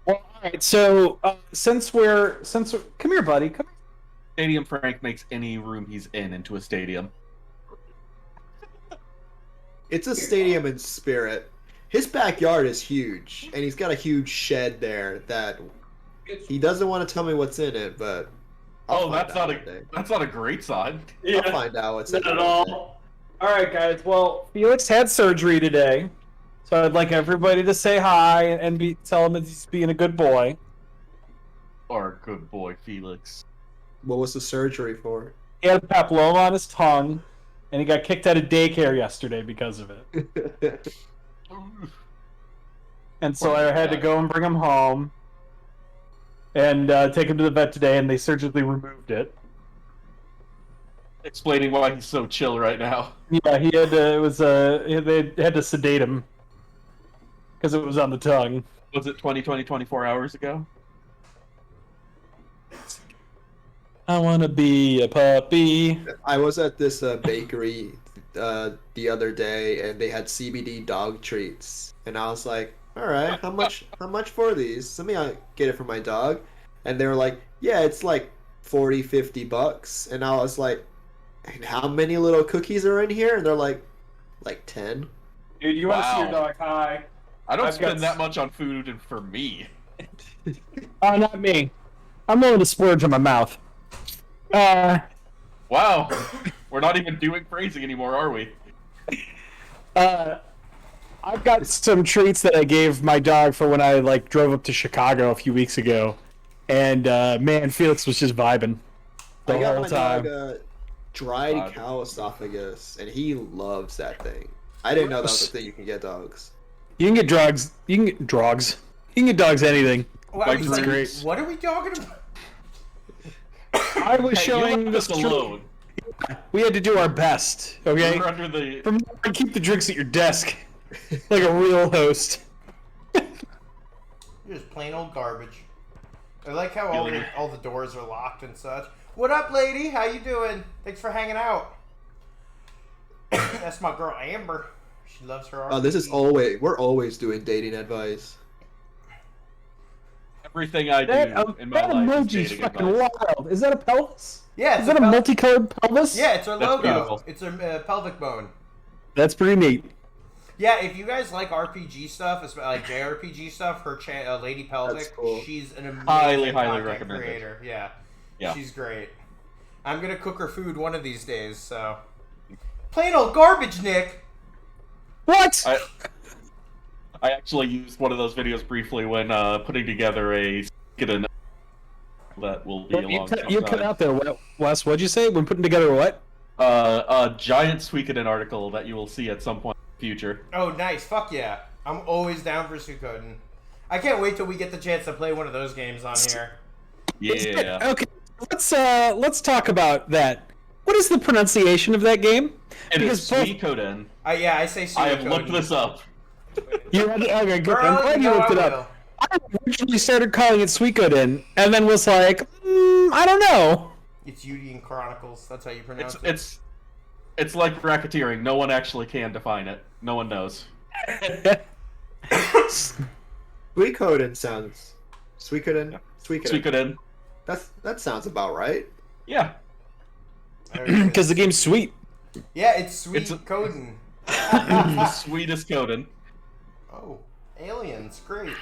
Well, all right. So since we're come here, buddy. Come here. Stadium Frank makes any room he's in into a stadium. It's a stadium in spirit. His backyard is huge, and he's got a huge shed there that he doesn't want to tell me what's in it, but I'll find that's out not one day. that's not a great sign. I'll find out what's in Not it. at all. All right, guys. Well, Felix had surgery today, so I'd like everybody to say hi and tell him that he's being a good boy. Or good boy, Felix. What was the surgery for? He had a papilloma on his tongue, and he got kicked out of daycare yesterday because of it. And so I had to go and bring him home and take him to the vet today, and they surgically removed it. Explaining why he's so chill right now. Yeah, he had to, they had to sedate him because it was on the tongue. Was it 24 hours ago? I want to be a puppy. I was at this bakery the other day, and they had CBD dog treats, and I was like, "All right, how much for these? Let me get it for my dog." And they were like, "Yeah, it's like $40-50." And I was like, "And how many little cookies are in here?" And they're like 10. Dude, you want to see your Wow. dog? Hi. I don't I've spend got- that much on food and for me. Oh, not me. I'm willing to splurge on my mouth. Wow. We're not even doing phrasing anymore, are we? I've got some treats that I gave my dog for when I drove up to Chicago a few weeks ago, and man, Felix was just vibing. The I got whole my time. dog dried cow esophagus, and he loves that thing. I didn't know that was a thing you can get dogs. You can get drugs. You can get dogs. You can get dogs anything. Well, Like, it's great. What are we talking about? I was Hey, showing you left this us alone. We had to do our best, okay? We're under the... From now on, keep the drinks at your desk, like a real host. You're just plain old garbage. I like how all the doors are locked and such. What up, lady? How you doing? Thanks for hanging out. That's my girl Amber. She loves her. Oh, this is we're always doing dating advice. Everything I do in my that life emoji's is dating fucking advice. wild. Is that a pelvis? Yeah, Is that a multicolored pelvis? Yeah, it's our That's logo. beautiful. It's a pelvic bone. That's pretty neat. Yeah, if you guys like RPG stuff, like JRPG stuff, her Lady Pelvic, That's cool. she's an amazing Highly content recommended. creator. Yeah, Yeah. she's great. I'm gonna cook her food one of these days. So, plain old garbage, Nick. What? I actually used one of those videos briefly when putting together a Suikoden that will be along You cut out there, Wes. What'd you say? When putting together what? A giant Suikoden article that you will see at some point in the future. Oh, nice. Fuck yeah. I'm always down for Suikoden. I can't wait till we get the chance to play one of those games on here. Yeah. Okay, let's talk about that. What is the pronunciation of that game? It is both- Suikoden. Yeah, I say Suikoden. I have looked this up. You okay, good. Girl, I'm glad you know looked I it will. up. I originally started calling it Suikoden, and then was like, I don't know. It's Yudian Chronicles. That's how you pronounce it. It's like racketeering. No one actually can define it. No one knows. Suikoden sounds. Suikoden. Suikoden. That sounds about right. Yeah. Because the game's sweet. Yeah, it's sweet It's a- Coden. The sweetest Coden. Oh, aliens, great.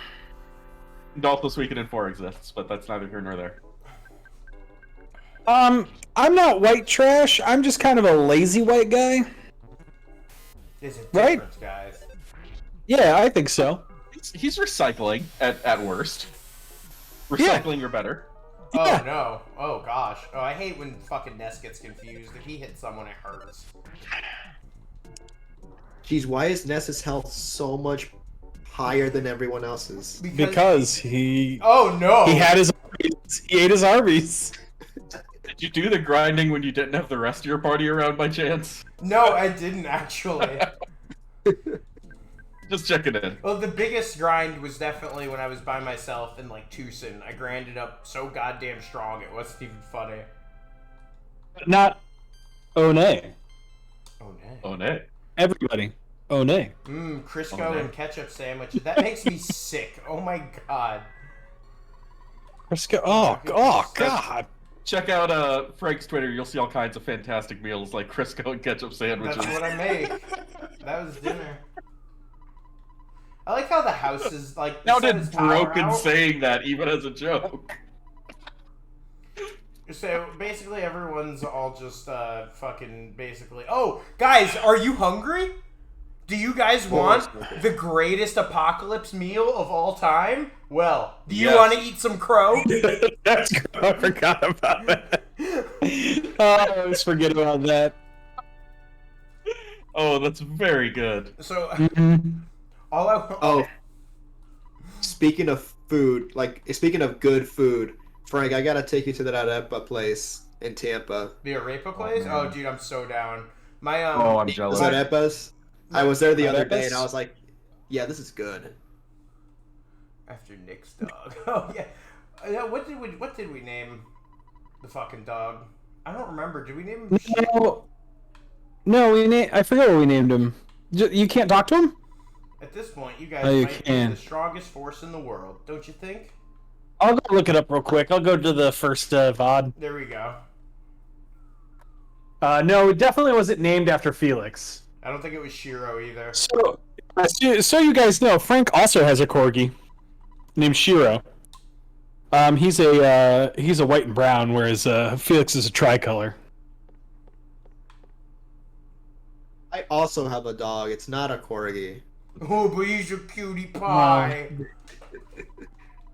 And also Suikoden 4 exists, but that's neither here nor there. I'm not white trash. I'm just kind of a lazy white guy. There's a Right? difference, guys. Yeah, I think so. He's recycling at worst. Recycling or better. Yeah. Oh no. Oh gosh. Oh, I hate when fucking Ness gets confused. If he hits someone, it hurts. Jeez, why is Ness's health so much higher than everyone else's? Because he Oh no. he had his Arby's. He ate his Arby's. Did you do the grinding when you didn't have the rest of your party around by chance? No, I didn't actually. Just checking in. Well, the biggest grind was definitely when I was by myself in like Tucson. I grinded up so goddamn strong it wasn't even funny. Not oh nay. Oh no. Oh, no. Everybody. Oh nay. Crisco Oh, no. and ketchup sandwich. That makes me sick. Oh my god. Let's go. Oh God. Check out Frank's Twitter. You'll see all kinds of fantastic meals like Crisco and ketchup sandwiches. That's what I make. That was dinner. I like how the house is like. Now set did his power Broken out. saying that even as a joke? So basically, everyone's all just fucking basically. Oh, guys, are you hungry? Do you guys want the greatest apocalypse meal of all time? Well, do you Yes. want to eat some crow? That's I forgot about that. Oh, I always forget about that. Oh, that's very good. So Mm-hmm. all I Oh, speaking of food, like speaking of good food, Frank, I gotta take you to that Arepa place in Tampa. the arepa place. Oh, dude, I'm so down. My Oh, I'm Those jealous. arepas. I was there the other day Arepas? and I was like, yeah, this is good. after Nick's dog. Oh yeah. What did we name the fucking dog? I don't remember. Did we name him? No, I forgot what we named him. You can't talk to him? At this point, you guys Oh, you might can. be the strongest force in the world, don't you think? I'll go look it up real quick. I'll go to the first VOD. There we go. No, it definitely wasn't named after Felix. I don't think it was Shiro either. So you guys know, Frank also has a corgi named Shiro. He's a white and brown, whereas Felix is a tricolor. I also have a dog. It's not a corgi. Oh, but he's a cutie pie.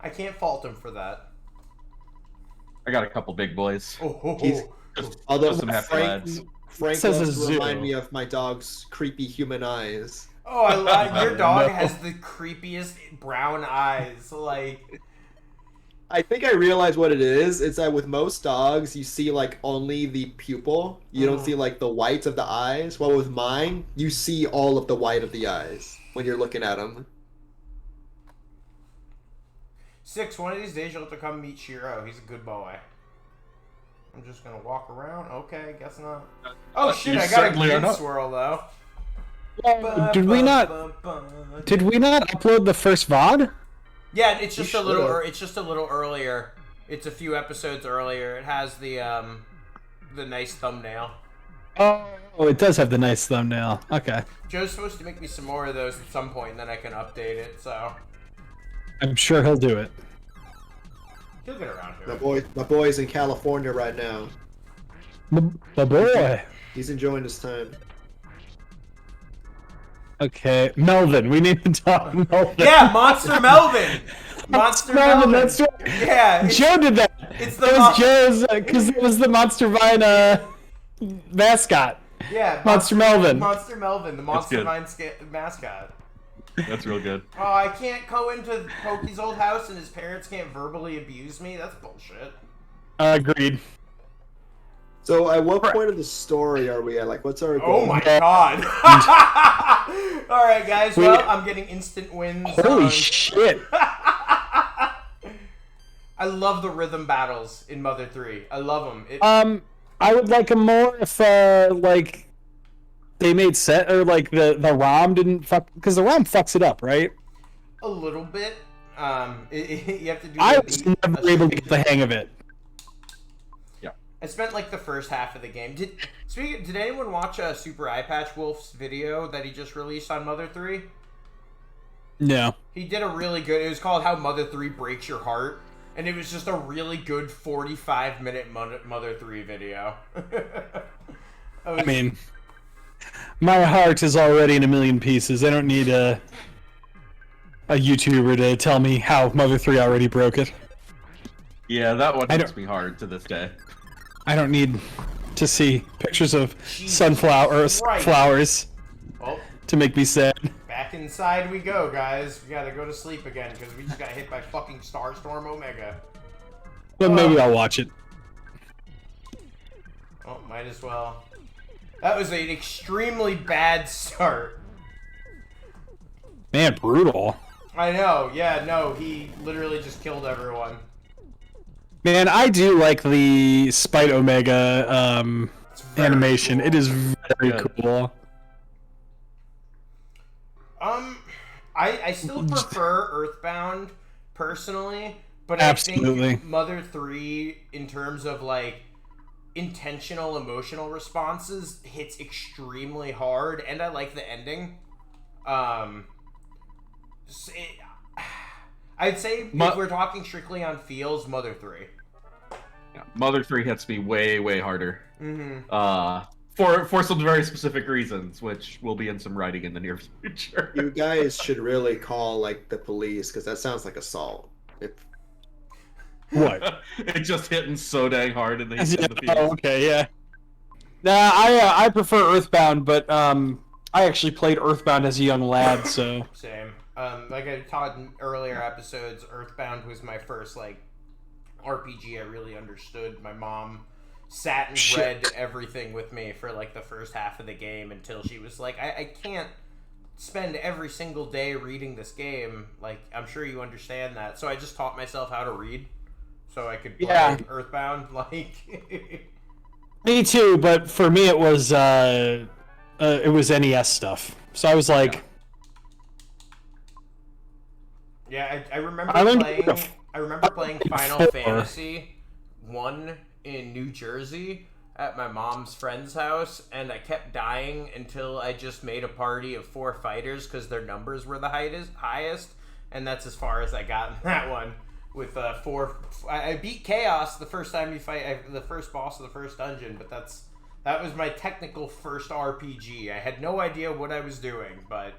I can't fault him for that. I got a couple big boys. Although Just some hefty lads. Frank Says loves a to zoo. remind me of my dog's creepy human eyes. Oh, I like your dog has the creepiest brown eyes. Like, I think I realize what it is. It's that with most dogs, you see like only the pupil. You don't see like the whites of the eyes. While with mine, you see all of the white of the eyes when you're looking at them. 6, one of these days you'll have to come meet Shiro. He's a good boy. I'm just gonna walk around. Okay, guess not. Oh shit! You I got a certainly are green not. swirl though. Did we not upload the first VOD? Yeah, it's just You a little. should've. It's just a little earlier. It's a few episodes earlier. It has the nice thumbnail. Oh, it does have the nice thumbnail. Okay. Joe's supposed to make me some more of those at some point, and then I can update it. So I'm sure he'll do it. he'll get around to it. My boy's in California right now. The boy. He's enjoying his time. Okay, Melvin. We need to talk Melvin. Yeah, Monster Melvin. Monster Melvin. That's right. Yeah, Joe did that. it's That was Joe's, because it was the MonsterVine mascot. yeah, Monster Melvin. Monster Melvin, the That's good. MonsterVine mascot. That's real good. Oh, I can't go into Pokey's old house and his parents can't verbally abuse me? That's bullshit. Agreed. So at what point of the story are we at? Like, what's our Oh goal? my god. Alright, guys, well, I'm getting instant wins. Holy shit. I love the rhythm battles in Mother 3. I love them. I would like them more if, like, they made set, or, like, the ROM didn't fuck, because the ROM fucks it up, right? A little bit. You have to do I the was beat- never able to get the hang of it. I spent like the first half of the game. Did anyone watch Super Eye Patch Wolf's video that he just released on Mother 3? No. He did a really good. It was called "How Mother 3 Breaks Your Heart," and it was just a really good 45-minute Mother 3 video. I mean, my heart is already in a million pieces. I don't need a YouTuber to tell me how Mother 3 already broke it. Yeah, that one I hits don't- me hard to this day. I don't need to see pictures of flowers Oh, to make me sad. back inside we go, guys. We gotta go to sleep again because we just got hit by fucking Starstorm Omega. But maybe I'll watch it. Oh, might as well. That was an extremely bad start. Man, brutal. I know, yeah, no, he literally just killed everyone. Man, I do like the Spite Omega It's very animation. cool. It is very Good. cool. I still prefer Earthbound personally, but Absolutely. I think Mother 3, in terms of like intentional emotional responses, hits extremely hard, and I like the ending. I'd say if we're talking strictly on feels, Mother 3. Yeah, Mother 3 hits me way, way harder. Mm-hmm. For some very specific reasons, which will be in some writing in the near future. You guys should really call like the police because that sounds like assault. What? It's just hitting so dang hard in the Oh, field. okay, yeah. Nah, I prefer Earthbound, but I actually played Earthbound as a young lad, so Same. Like I taught in earlier episodes, Earthbound was my first like RPG I really understood. My mom sat and read everything with me for like the first half of the game until she was like, I can't spend every single day reading this game. Like, I'm sure you understand that. So I just taught myself how to read so I could play Earthbound. Like, me too. But for me, it was NES stuff. So I was like, yeah, I remember I playing Final Fantasy 1 in New Jersey at my mom's friend's house, and I kept dying until I just made a party of 4 fighters because their numbers were the highest, and that's as far as I got in that one. With 4, I beat Chaos the first time you fight the first boss of the first dungeon, but that was my technical first RPG. I had no idea what I was doing, but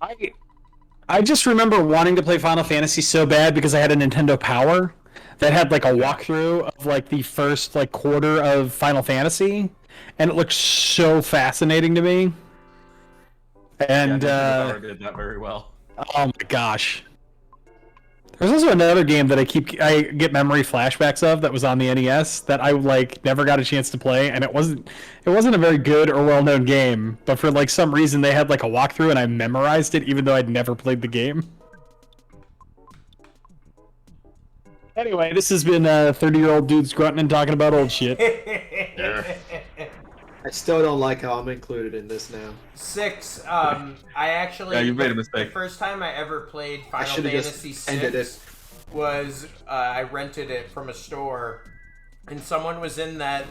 I just remember wanting to play Final Fantasy so bad because I had a Nintendo Power, that had like a walkthrough of like the first like quarter of Final Fantasy, and it looked so fascinating to me. And Power did that very well. oh my gosh. There's also another game that I get memory flashbacks of that was on the NES that I like never got a chance to play, and it wasn't a very good or well-known game, but for like some reason they had like a walkthrough and I memorized it even though I'd never played the game. Anyway, this has been 30-year-old dudes grunting and talking about old shit. I still don't like how I'm included in this now. 6. I actually. Yeah, you made a mistake. The first time I ever played Final Fantasy 6 was I rented it from a store, and someone was in that.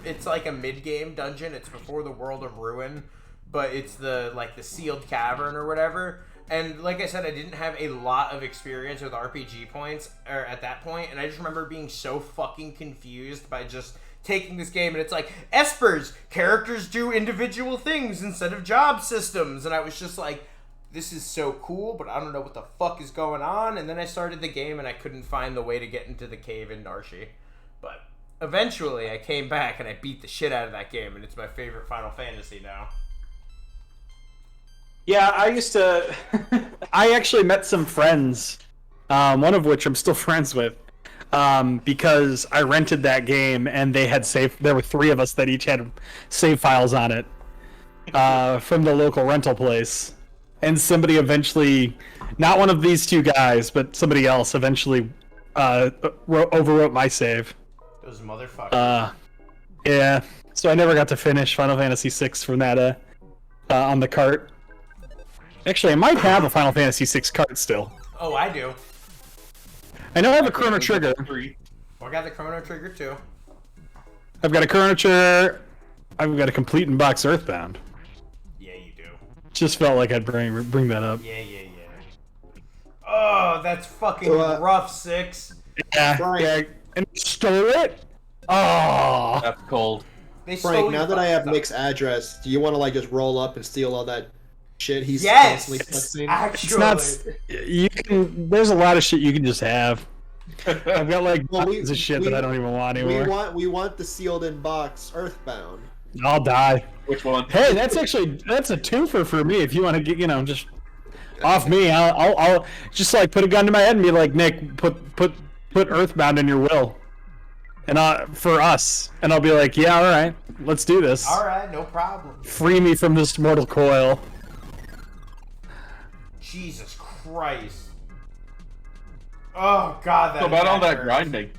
It's like a mid-game dungeon. It's before the World of Ruin, but it's the sealed cavern or whatever. And like I said, I didn't have a lot of experience with RPG points at that point, and I just remember being so fucking confused by just taking this game, and it's like, espers, characters do individual things instead of job systems, and I was just like, this is so cool, but I don't know what the fuck is going on. And then I started the game, and I couldn't find the way to get into the cave in Narshe. But eventually, I came back, and I beat the shit out of that game, and it's my favorite Final Fantasy now. Yeah, I used to... I actually met some friends, one of which I'm still friends with, because I rented that game, and they had there were 3 of us that each had save files on it from the local rental place. And somebody eventually, not one of these 2 guys, but somebody else eventually overwrote my save. Those motherfuckers. Yeah, so I never got to finish Final Fantasy VI from that on the cart. Actually, I might have a Final Fantasy VI cart still. Oh, I do. I know I have a Chrono Trigger. I got the Chrono Trigger too. I've got a Chrono Trigger. I've got a complete in box Earthbound. Yeah, you do. Just felt like I'd bring that up. Yeah. Oh, that's fucking rough, 6. Yeah, and stole it. Oh, that's cold. Frank, now that I have Nick's address, do you want to like just roll up and steal all that shit he's constantly flexing? Actually, you can. There's a lot of shit you can just have. I've got like tons of shit that I don't even want anymore. We want the sealed in box Earthbound. I'll die. Which one? Hey, that's a twofer for me. If you want to get, just off me, I'll just like put a gun to my head and be like, Nick, put Earthbound in your will, and for us, and I'll be like, yeah, all right, let's do this. All right, no problem. Free me from this mortal coil. Jesus Christ. Oh God, So about all that grinding.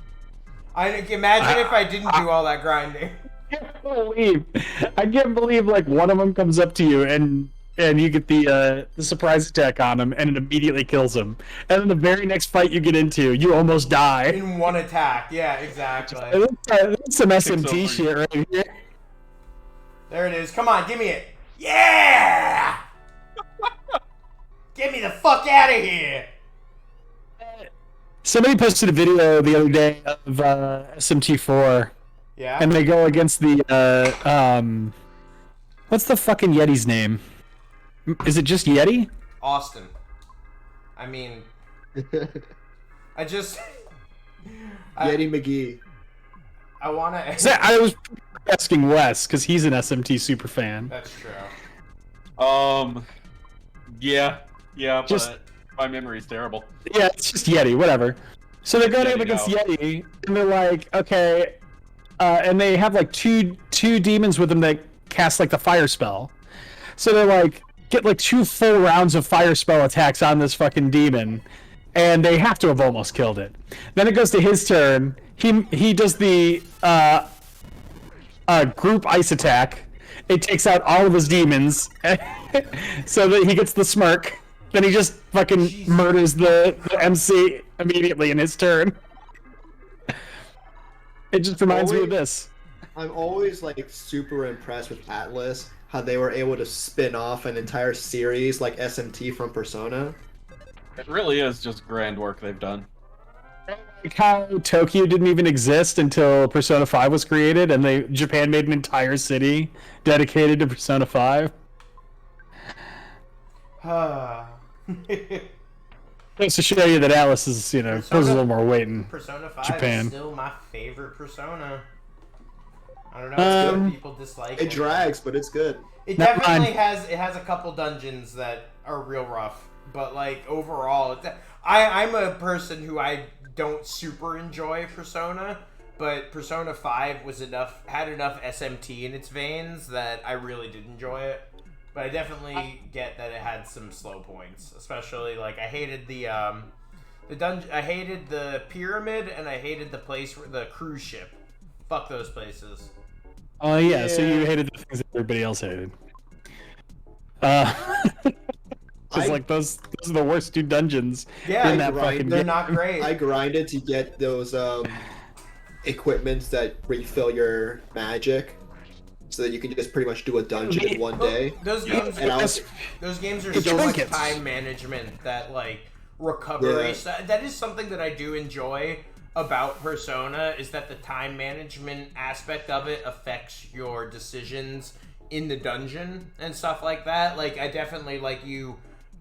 Imagine if I didn't do all that grinding. I can't believe like one of them comes up to you and you get the surprise attack on him and it immediately kills him. And then the very next fight you get into, you almost die. In one attack, yeah, exactly. That's some SMT shit right here. There it is. Come on, give me it. Yeah! Get me the fuck out of here! Somebody posted a video the other day of SMT4. Yeah. And they go against the what's the fucking Yeti's name? Is it just Yeti? Austin. I mean, Yeti McGee. I wanna. I was asking Wes because he's an SMT super fan. That's true. Yeah, just, but my memory's terrible. Yeah, it's just Yeti, whatever. So they're going up against Yeti, and they're like, okay, and they have like two demons with them that cast like the fire spell. So they're like, get like 2 full rounds of fire spell attacks on this fucking demon, and they have to have almost killed it. Then it goes to his turn. He does the group ice attack. It takes out all of his demons, so that he gets the smirk. Then he just fucking murders the MC immediately in his turn. It just reminds me of this. I'm always like super impressed with Atlas, how they were able to spin off an entire series like SMT from Persona. It really is just grand work they've done. Like how Tokyo didn't even exist until Persona 5 was created, and Japan made an entire city dedicated to Persona 5. Just to show you that Alice is, puts a little more weight in Persona 5 Japan. is still my favorite Persona. I don't know if people dislike it. It drags, but it's good. It definitely has a couple dungeons that are real rough, but like overall, I'm a person who I don't super enjoy Persona, but Persona 5 had enough SMT in its veins that I really did enjoy it. But I definitely get that it had some slow points, especially like I hated the dungeon, I hated the pyramid, and I hated the place where the cruise ship. Fuck those places. Oh yeah, so you hated the things that everybody else hated. It's like those are the worst 2 dungeons in that fucking they're game. not great. I grinded to get those equipments that refill your magic, so that you can just pretty much do a dungeon in one day. Those games are so much time management that like recovery. Yeah. That is something that I do enjoy about Persona, is that the time management aspect of it affects your decisions in the dungeon and stuff like that. Like I definitely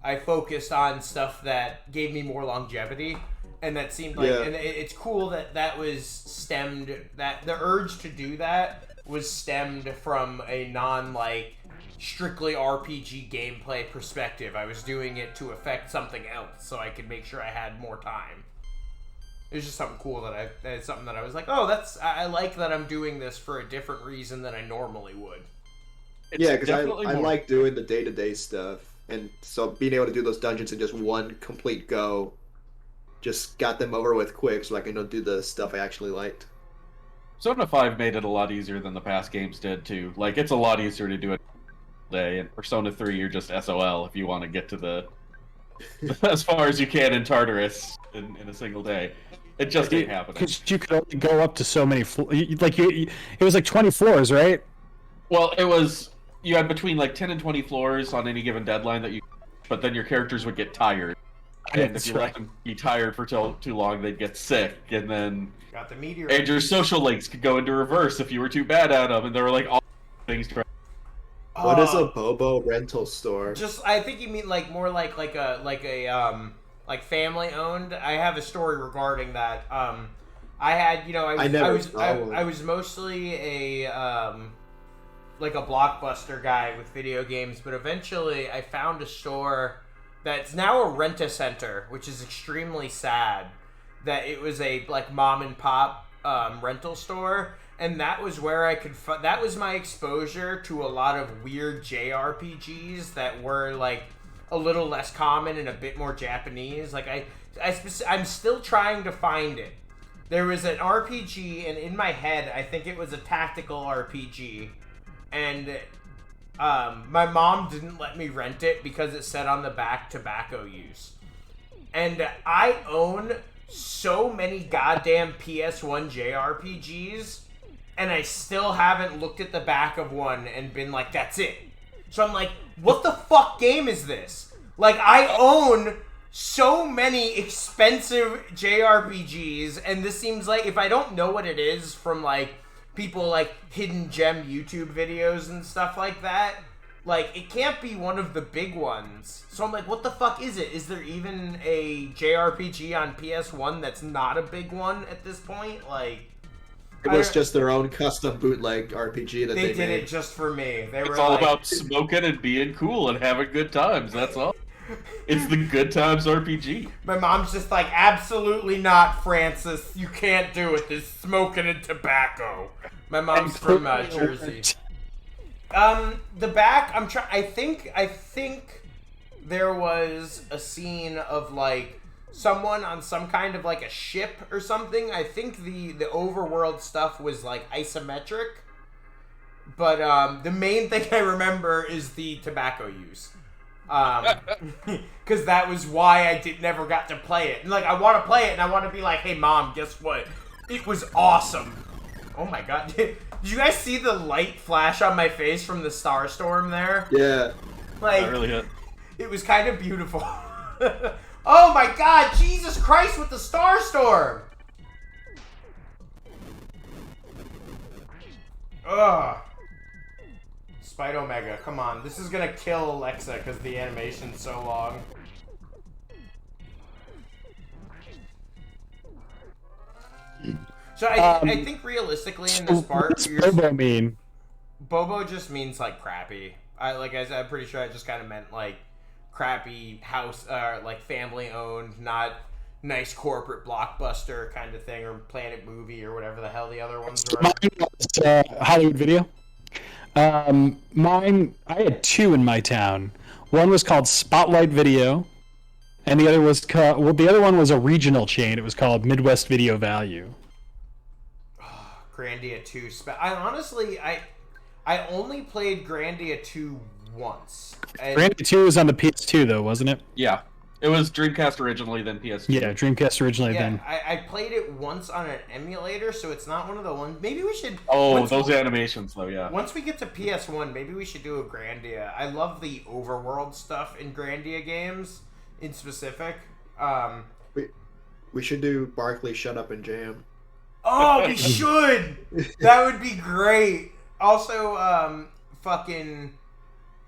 I focused on stuff that gave me more longevity, and that seemed like and it's cool that was stemmed, that the urge to do that was stemmed from a strictly RPG gameplay perspective. I was doing it to affect something else so I could make sure I had more time. It was just something cool that's something that I was like, oh, I like that I'm doing this for a different reason than I normally would. Yeah, because I like doing the day-to-day stuff, and so being able to do those dungeons in just one complete go just got them over with quick, so I can do the stuff I actually liked. Persona 5 made it a lot easier than the past games did, too. Like, it's a lot easier to do it day, and Persona 3, you're just SOL if you want to get to the as far as you can in Tartarus in a single day. It just ain't happening. Because you could only go up to so many it was like 20 floors, right? Well, you had between 10 and 20 floors on any given deadline but then your characters would get tired. And if you let them be tired for too long, they'd get sick, and then got the meteor. And your social links could go into reverse if you were too bad at them, and there were all things to. What is a Bobo rental store? I think you mean more like a family owned. I have a story regarding that. I had I was mostly a like a Blockbuster guy with video games, but eventually I found a store that's now a rent-a-center, which is extremely sad. That it was a mom and pop rental store, and that was where I could. That was my exposure to a lot of weird JRPGs that were a little less common and a bit more Japanese. I'm still trying to find it. There was an RPG, and in my head, I think it was a tactical RPG, and my mom didn't let me rent it because it said on the back tobacco use. And I own so many goddamn PS1 JRPGs, and I still haven't looked at the back of one and been like, that's it. So I'm like, what the fuck game is this? I own so many expensive JRPGs, and this seems like, if I don't know what it is from people hidden gem YouTube videos and stuff like that, it can't be one of the big ones. So I'm like, what the fuck is it? Is there even a JRPG on PS1 that's not a big one at this point? It was just their own custom bootleg RPG that they made. They did it just for me. It's all about smoking and being cool and having good times, that's all. It's the Good Times RPG. My mom's just absolutely not, Francis. You can't do it. There's smoking and tobacco. My mom's from Jersey. The back, I think there was a scene of someone on some kind of a ship or something. I think the overworld stuff was isometric. But the main thing I remember is the tobacco use. Because that was why I never got to play it. And I want to play it, and I want to be like, hey mom, guess what? It was awesome. Oh my god. Did you guys see the light flash on my face from the star storm there? Yeah. That really hit. It was kind of beautiful. Oh my god, Jesus Christ with the star storm! Ugh. Spite Omega, come on. This is gonna kill Alexa because the animation's so long. So I think realistically in this part, What does Bobo mean? Bobo just means like crappy. I'm pretty sure I just kind of meant like crappy house, like family owned, not nice corporate blockbuster kind of thing, or Planet Movie or whatever the hell the other ones were. Mine was Hollywood Video. Mine, I had two in my town. One was called Spotlight Video, and the other was the other one was a regional chain. It was called Midwest Video Value. Grandia 2. I only played Grandia 2 once. Grandia 2 was on the PS2 though, wasn't it? Yeah. It was Dreamcast originally, then PS2. Yeah, Dreamcast originally, then. I played it once on an emulator, so it's not one of the ones. Maybe we should. Oh, those animations, though, yeah. Once we get to PS1, maybe we should do a Grandia. I love the overworld stuff in Grandia games, in specific. We should do Barkley Shut Up and Jam. Oh, we should! That would be great. Also, fucking.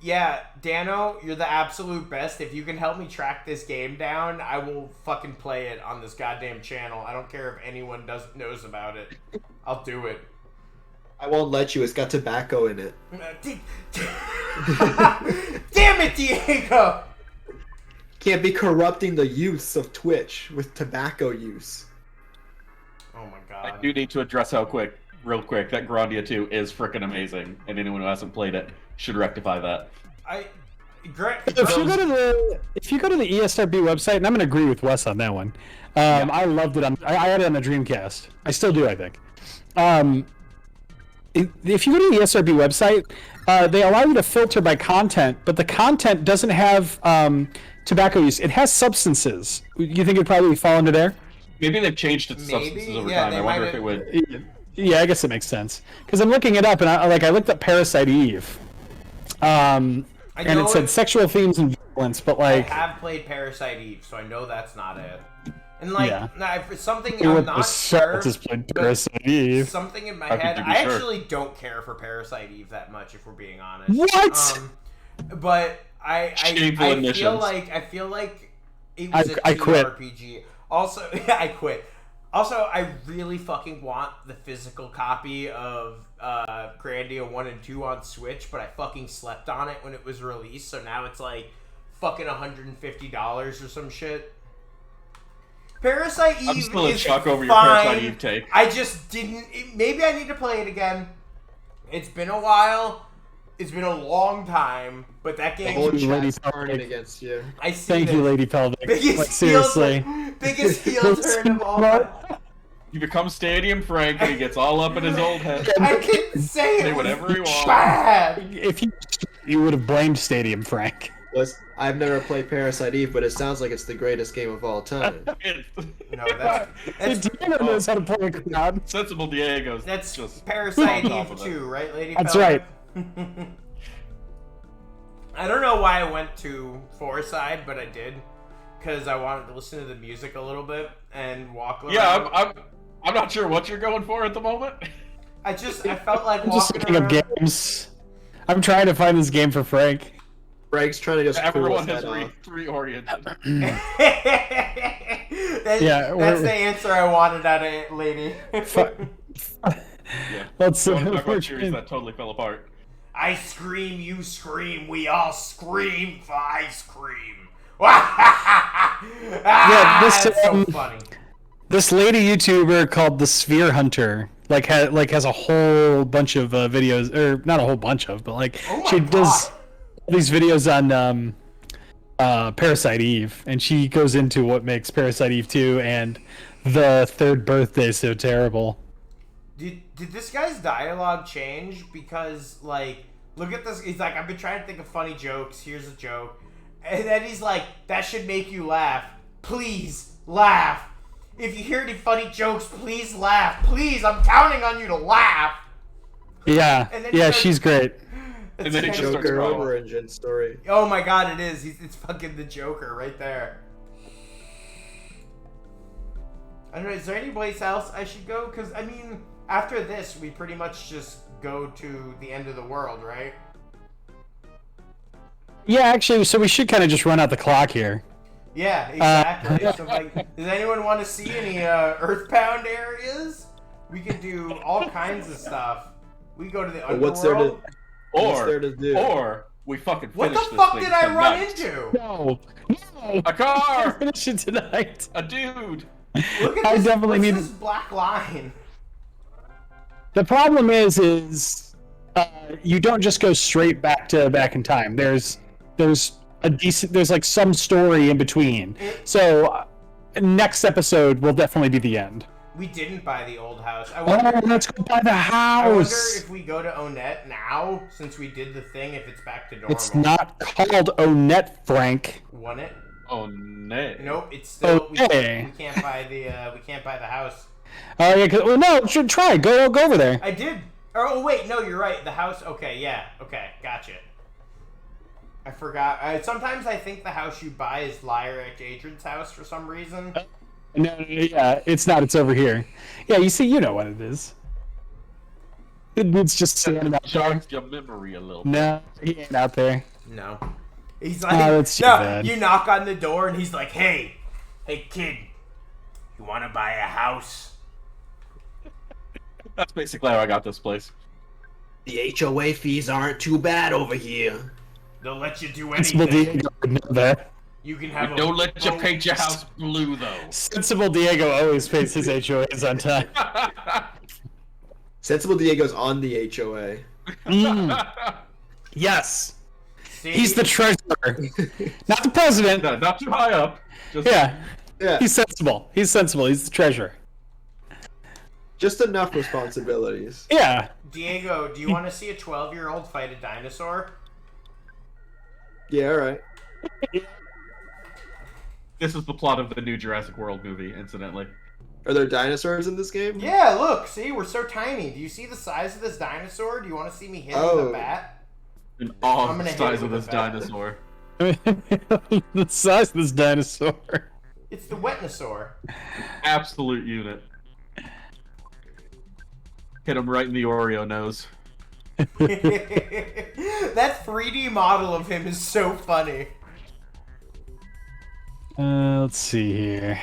Yeah, Dano, you're the absolute best. If you can help me track this game down, I will fucking play it on this goddamn channel. I don't care if anyone knows about it. I'll do it. I won't let you. It's got tobacco in it. Damn it, Diego! Can't be corrupting the use of Twitch with tobacco use. Oh my god. I do need to address real quick, that Grandia 2 is freaking amazing, and anyone who hasn't played it should rectify that. If you go to the ESRB website, and I'm gonna agree with Wes on that one. I loved it I had it on the Dreamcast. I still do, I think. If you go to the ESRB website, they allow you to filter by content, but the content doesn't have tobacco use. It has substances. You think it'd probably fall into there? Maybe they've changed its substances over time. I wonder if it would. Yeah, I guess it makes sense. Because I'm looking it up, and I looked up Parasite Eve. And it said sexual themes and violence, but like... I have played Parasite Eve, so I know that's not it. And like, something I'm I'm not sure, played Parasite Eve. Something in my head, I actually don't care for Parasite Eve that much, if we're being honest. What? But I feel like it was a RPG. Also, I quit. Also, I really fucking want the physical copy of Grandia 1 and 2 on Switch, but I fucking slept on it when it was released, so now it's like fucking $150 or some shit. Parasite Eve I'm still in is shock over fine. your Parasite Eve take. I just didn't... Maybe I need to play it again. It's been a while. It's been a long time, but that game... The whole chat's turning against you. I see Thank you, Lady Pelvic. Seriously. Biggest heel turn of all time. You become Stadium Frank, and he gets all up in his old head. I can say whatever he wants. Bad. If you would have blamed Stadium Frank. I've never played Parasite Eve, but it sounds like it's the greatest game of all time. No, that's Diego knows how to play a crowd. Sensible Diego's. That's just Parasite Eve 2, right, Lady That's Pelvic? right. I don't know why I went to Foreside, but I did. Because I wanted to listen to the music a little bit and walk around. Yeah, I'm not sure what you're going for at the moment. I felt like I'm just looking up games. I'm trying to find this game for Frank. Frank's trying to just everyone has reoriented. That's the answer I wanted out of Lady. Yeah. Let's talk about series that totally fell apart. I scream, you scream, we all scream for ice cream. This that's so funny. This lady YouTuber called the Sphere Hunter has a whole bunch of videos, or not a whole bunch of, but she does these videos on Parasite Eve, and she goes into what makes Parasite Eve 2 and the third birthday so terrible. Did this guy's dialogue change? Because, look at this. He's like, I've been trying to think of funny jokes. Here's a joke. And then he's like, that should make you laugh. Please, laugh. If you hear any funny jokes, please laugh. Please, I'm counting on you to laugh. Yeah, she's great. And then it just starts Joker origin story. Oh my god, it is. It's fucking the Joker right there. I don't know, is there any place else I should go? Because, I mean, after this, we pretty much just go to the end of the world, right? Yeah, actually, so we should kind of just run out the clock here. Yeah, exactly. So, like, does anyone want to see any Earthbound areas? We can do all kinds of stuff. We go to the underworld. What's there to do? Or we fucking finish What this the fuck thing did I run tonight. into? No. A car! Finish it tonight. A dude! Look at I this, definitely what's need- this black line? The problem is you don't just go straight back in time. There's like some story in between. So next episode will definitely be the end. We didn't buy the old house. I wonder, Let's go buy the I wonder house. if we go to Onett now, since we did the thing, if it's back to normal. It's not called Onett, Frank. Won it? Oh, no. Nope, it's still Okay. we can't buy the house. Oh yeah, well, no, should try. Go over there. I did. Oh wait, no, you're right. The house. Okay, yeah. Okay, gotcha. I forgot. Sometimes I think the house you buy is Lyric Adrian's house for some reason. No, yeah, it's not. It's over here. Yeah, you see, you know what it is. It's just standing out there. Jogs your memory a little bit. No, he ain't out there. No. He's like, Oh, that's too no. bad. You knock on the door and he's like, hey kid, you want to buy a house? That's basically how I got this place. The HOA fees aren't too bad over here. They'll let you do Sensible anything. Diego would know that. You can have a Don't let you boat. paint your house blue, though. Sensible Diego always pays his HOAs on time. Sensible Diego's on the HOA. Yes, See? he's the treasurer, not the president. No, not too high up. Just Yeah, Yeah, he's sensible. He's sensible. He's the treasurer. just enough responsibilities. Yeah. Diego, do you want to see a 12-year-old fight a dinosaur? Yeah, all right. This is the plot of the new Jurassic World movie, incidentally. Are there dinosaurs in this game? Yeah, look, see, we're so tiny. Do you see the size of this dinosaur? Do you want to see me hit it with a bat? An I'm awe gonna the hit size it of with this a bat. dinosaur. The size of this dinosaur. It's the wetnosaur. Absolute unit. Hit him right in the Oreo nose. That 3D model of him is so funny. Let's see here.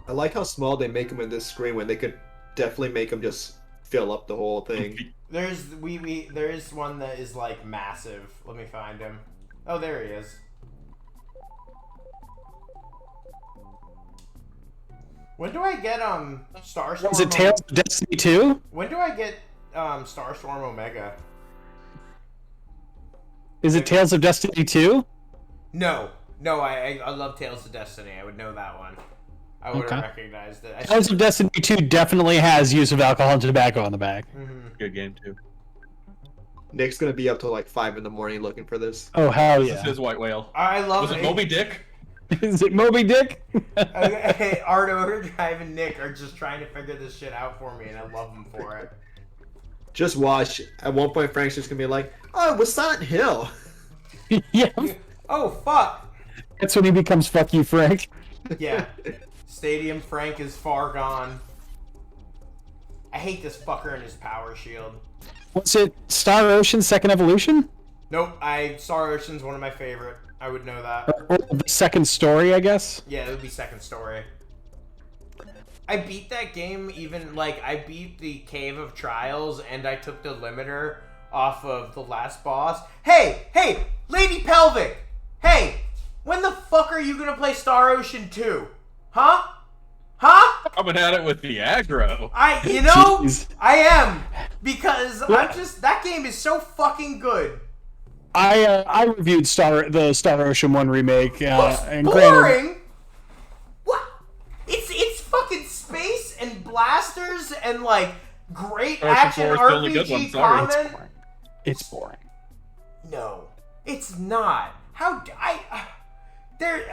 I like how small they make them in this screen when they could definitely make them just fill up the whole thing. There is one that is like massive. Let me find him. Oh, there he is. When do I get Starstorm? Is it Tales of Destiny 2? When do I get Starstorm Omega? Is it Tales of Destiny 2? No, I love Tales of Destiny. I would know that one. I would have recognized it. Tales of Destiny 2 definitely has use of alcohol and tobacco on the back. Good game, too. Nick's gonna be up till like 5 in the morning looking for this. Oh, hell This yeah. is his white whale. I love Was it Moby Dick? Is it Moby Dick? Hey, Art Overdrive and Nick are just trying to figure this shit out for me, and I love them for it. Just watch. At one point, Frank's just gonna be like, "Oh, it was Silent Hill." Yeah. Oh, fuck! That's when he becomes Fuck You, Frank. Yeah. Stadium Frank is far gone. I hate this fucker and his power shield. Was it Star Ocean Second Evolution? Nope, Star Ocean's one of my favorite. I would know that. Or the second story, I guess? Yeah, it would be second story. I beat that game I beat the Cave of Trials and I took the limiter off of the last boss. Hey, Lady Pelvic! Hey, when the fuck are you gonna play Star Ocean 2? Huh? Coming at it with the aggro. Jeez. I am. Because that game is so fucking good. I reviewed the Star Ocean 1 remake. And Boring? granted, What? It's fucking space and blasters and like great Ocean action 4 is the only good RPG one, sorry. comment. it's boring. No, it's not. How there?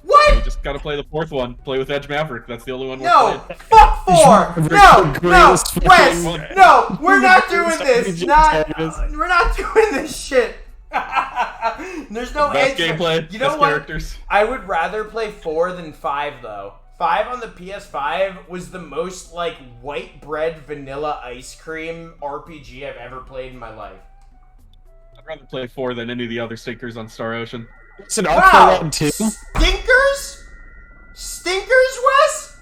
You What? just gotta play the fourth one. Play with Edge Maverick. That's the only one we're No, playing. fuck 4. No, Greatest Wes, fucking- no, we're not doing this. RPG Not, antagonist. we're not doing this shit. There's no Best edge. gameplay, You know best what? characters. I would rather play 4 than 5 though. 5 on the PS5 was the most like white bread vanilla ice cream RPG I've ever played in my life. rather play 4 than any of the other stinkers on Star Ocean. It's an Wow! Arc too. Stinkers? Stinkers, Wes?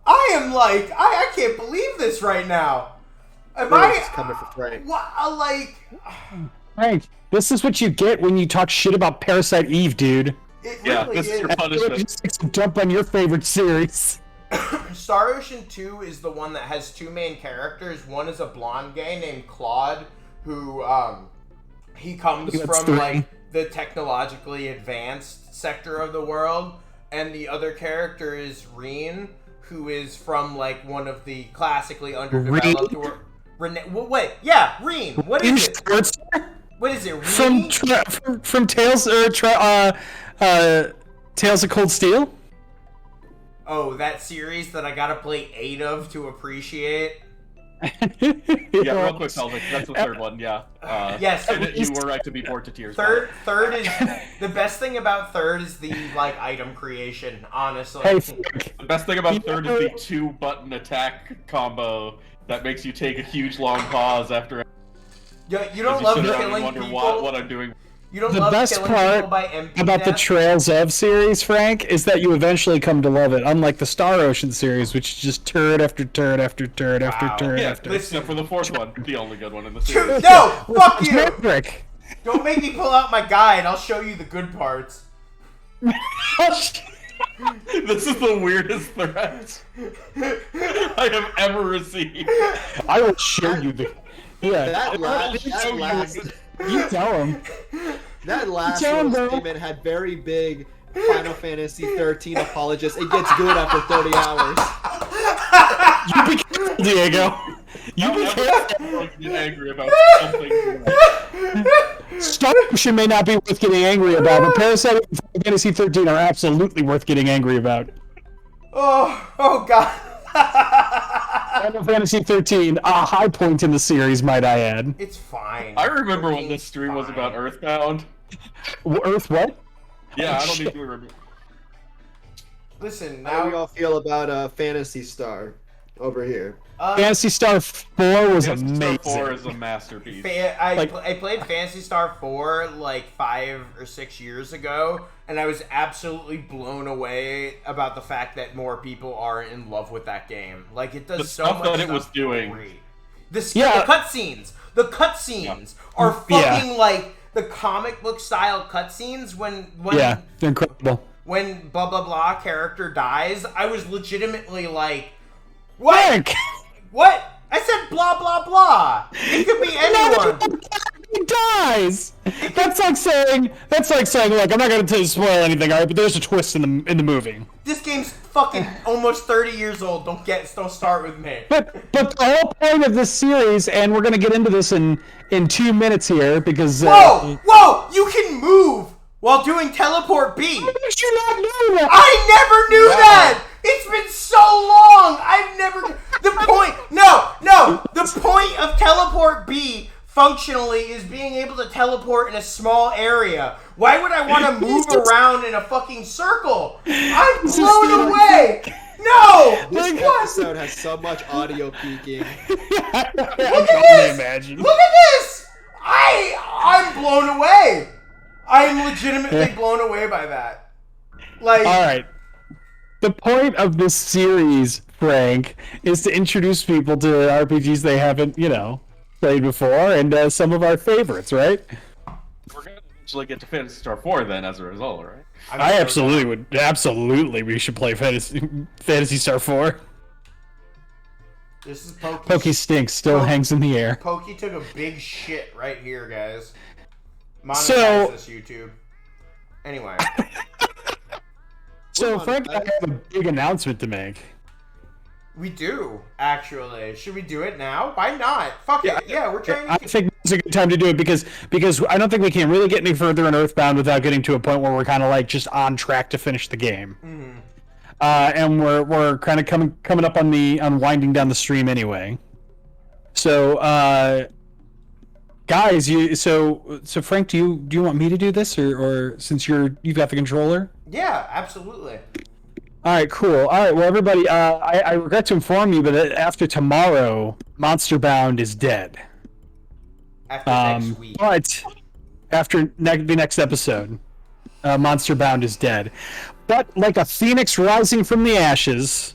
I am like, I can't believe this right now. Am It's coming for Frank. What, like... Frank, this is what you get when you talk shit about Parasite Eve, dude. It Yeah, really this is your is. punishment. Just takes a dump on your favorite series. Star Ocean 2 is the one that has two main characters. One is a blonde guy named Claude, who, he comes That's from, three. like, the technologically advanced sector of the world. And the other character is Reen, who is from, like, one of the classically underdeveloped... Wait, yeah, Reen. What is it? What is it, Reen? From Tales of Cold Steel? Oh, that series that I gotta play 8 of to appreciate. Yeah, real quick, Pelvic. That's the third one, yeah. Yes. And you were right to be bored to tears. Third is the best thing about third is the like item creation. Honestly, Hey, Frank, The best thing about third is the 2-button attack combo that makes you take a huge long pause after. you As don't you love sit around and killing wonder people. what I'm doing. You don't the love best killing part people by MP about the death? Trails of series, Frank, is that you eventually come to love it, unlike the Star Ocean series, which is just turd after turd after turd after Wow. turd Yeah, after. except for the fourth one, the only good one in the Dude, series. no, fuck you! Maverick. Don't make me pull out my guide. I'll show you the good parts. This is the weirdest threat I have ever received. I will show you the. Yeah, That last you tell him. that last Tell him, little bro. statement had very big Final Fantasy 13 apologists. It gets good after 30 hours. You be careful, Diego. You be careful. I'm get angry about something. Star Ocean may not be worth getting angry about, but Parasite and Final Fantasy 13 are absolutely worth getting angry about. Oh god. Final Fantasy 13, a high point in the series, might I add. It's fine. I remember when 13's this stream was about fine. Earthbound. Earth what? Yeah, Oh, I don't shit. even remember. Listen, How do we now all feel about Phantasy Star over here? Fantasy Star 4 was Phantasy amazing. Star 4 is a masterpiece. I played Phantasy Star 4 like 5 or 6 years ago, and I was absolutely blown away about the fact that more people are in love with that game. Like, it does The so stuff much that it was stuff doing. great. The Yeah. cutscenes. The cutscenes are fucking like the comic book style cutscenes when Yeah, they're incredible. when blah blah blah character dies. I was legitimately like, what? Frank! What? I said blah blah blah. It could be anyone. He dies. That's like saying, look, I'm not going to spoil anything, alright, but there's a twist in the movie. This game's fucking almost 30 years old. Don't start with me. But the whole point of this series, and we're going to get into this in 2 minutes here, because Whoa! You can move while doing teleport B. How did you not know that? I never knew that. It's been so long. I've never. The point. No. The point of teleport B functionally is being able to teleport in a small area. Why would I want to move around in a fucking circle? I'm blown away. No. This What? episode has so much audio peaking. I Look can at only this. imagine. Look at this. I'm blown away. I'm legitimately blown away by that. Like. Alright. The point of this series, Frank, is to introduce people to RPGs they haven't, played before, and some of our favorites, right? We're going to eventually get to Phantasy Star 4 then as a result, right? We should play Phantasy Star 4. This is Pokey. Pokey stinks, still hangs in the air. Pokey took a big shit right here, guys. Monetize So- this, YouTube. Anyway. So, Frank and I have a big announcement to make. We do, actually. Should we do it now? Why not? Fuck it. Yeah, we're trying I to... think it's a good time to do it because I don't think we can really get any further in Earthbound without getting to a point where we're kind of like just on track to finish the game. Mhm. And we're kind of coming up on winding down the stream anyway. So, guys, so Frank, do you want me to do this or since you've got the controller? Yeah, absolutely. All right, cool. All right, well, everybody, I regret to inform you, but after tomorrow, Monsterbound is dead. After next week. But after the next episode, Monsterbound is dead. But like a phoenix rising from the ashes,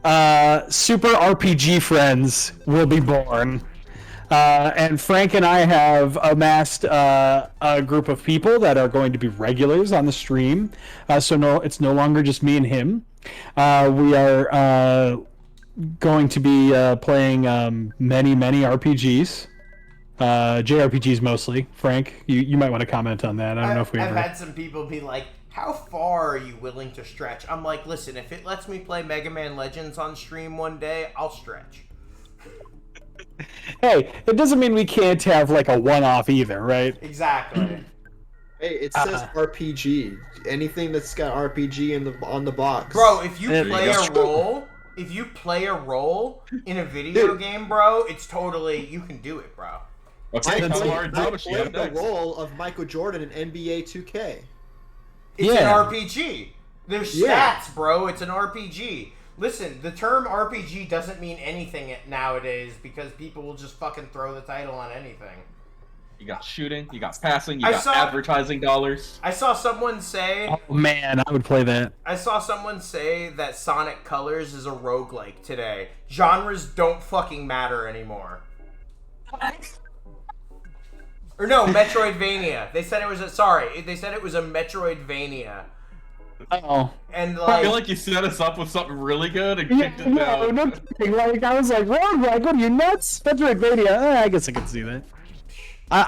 super RPG friends will be born. And Frank and I have amassed a group of people that are going to be regulars on the stream. So it's no longer just me and him. We are going to be playing many RPGs. JRPGs mostly. Frank, you might want to comment on that. I don't know if we I've ever... had some people be like, how far are you willing to stretch? I'm like, listen, if it lets me play Mega Man Legends on stream one day, I'll stretch. Hey, it doesn't mean we can't have like a one-off either, right? Exactly. Hey, it says RPG. Anything that's got RPG on the box. Bro, if you There play you go. if you play a role in a video game, bro, it's totally, you can do it, bro. Okay, I Howard, played Josh, you have the next. role of Michael Jordan in NBA 2K. It's Yeah. an RPG. There's Yeah. stats, bro. It's an RPG. Listen, the term RPG doesn't mean anything nowadays because people will just fucking throw the title on anything. You got shooting, you got passing, you I got saw- advertising dollars. I saw someone say Oh man, I would play that. that Sonic Colors is a roguelike today. Genres don't fucking matter anymore. Or no, Metroidvania. They said it was they said it was a Metroidvania. Oh. And I feel like you set us up with something really good and Yeah, kicked it down. no kidding. Like, I was like, roguelike, what are you nuts? Metroidvania. I guess I could see that.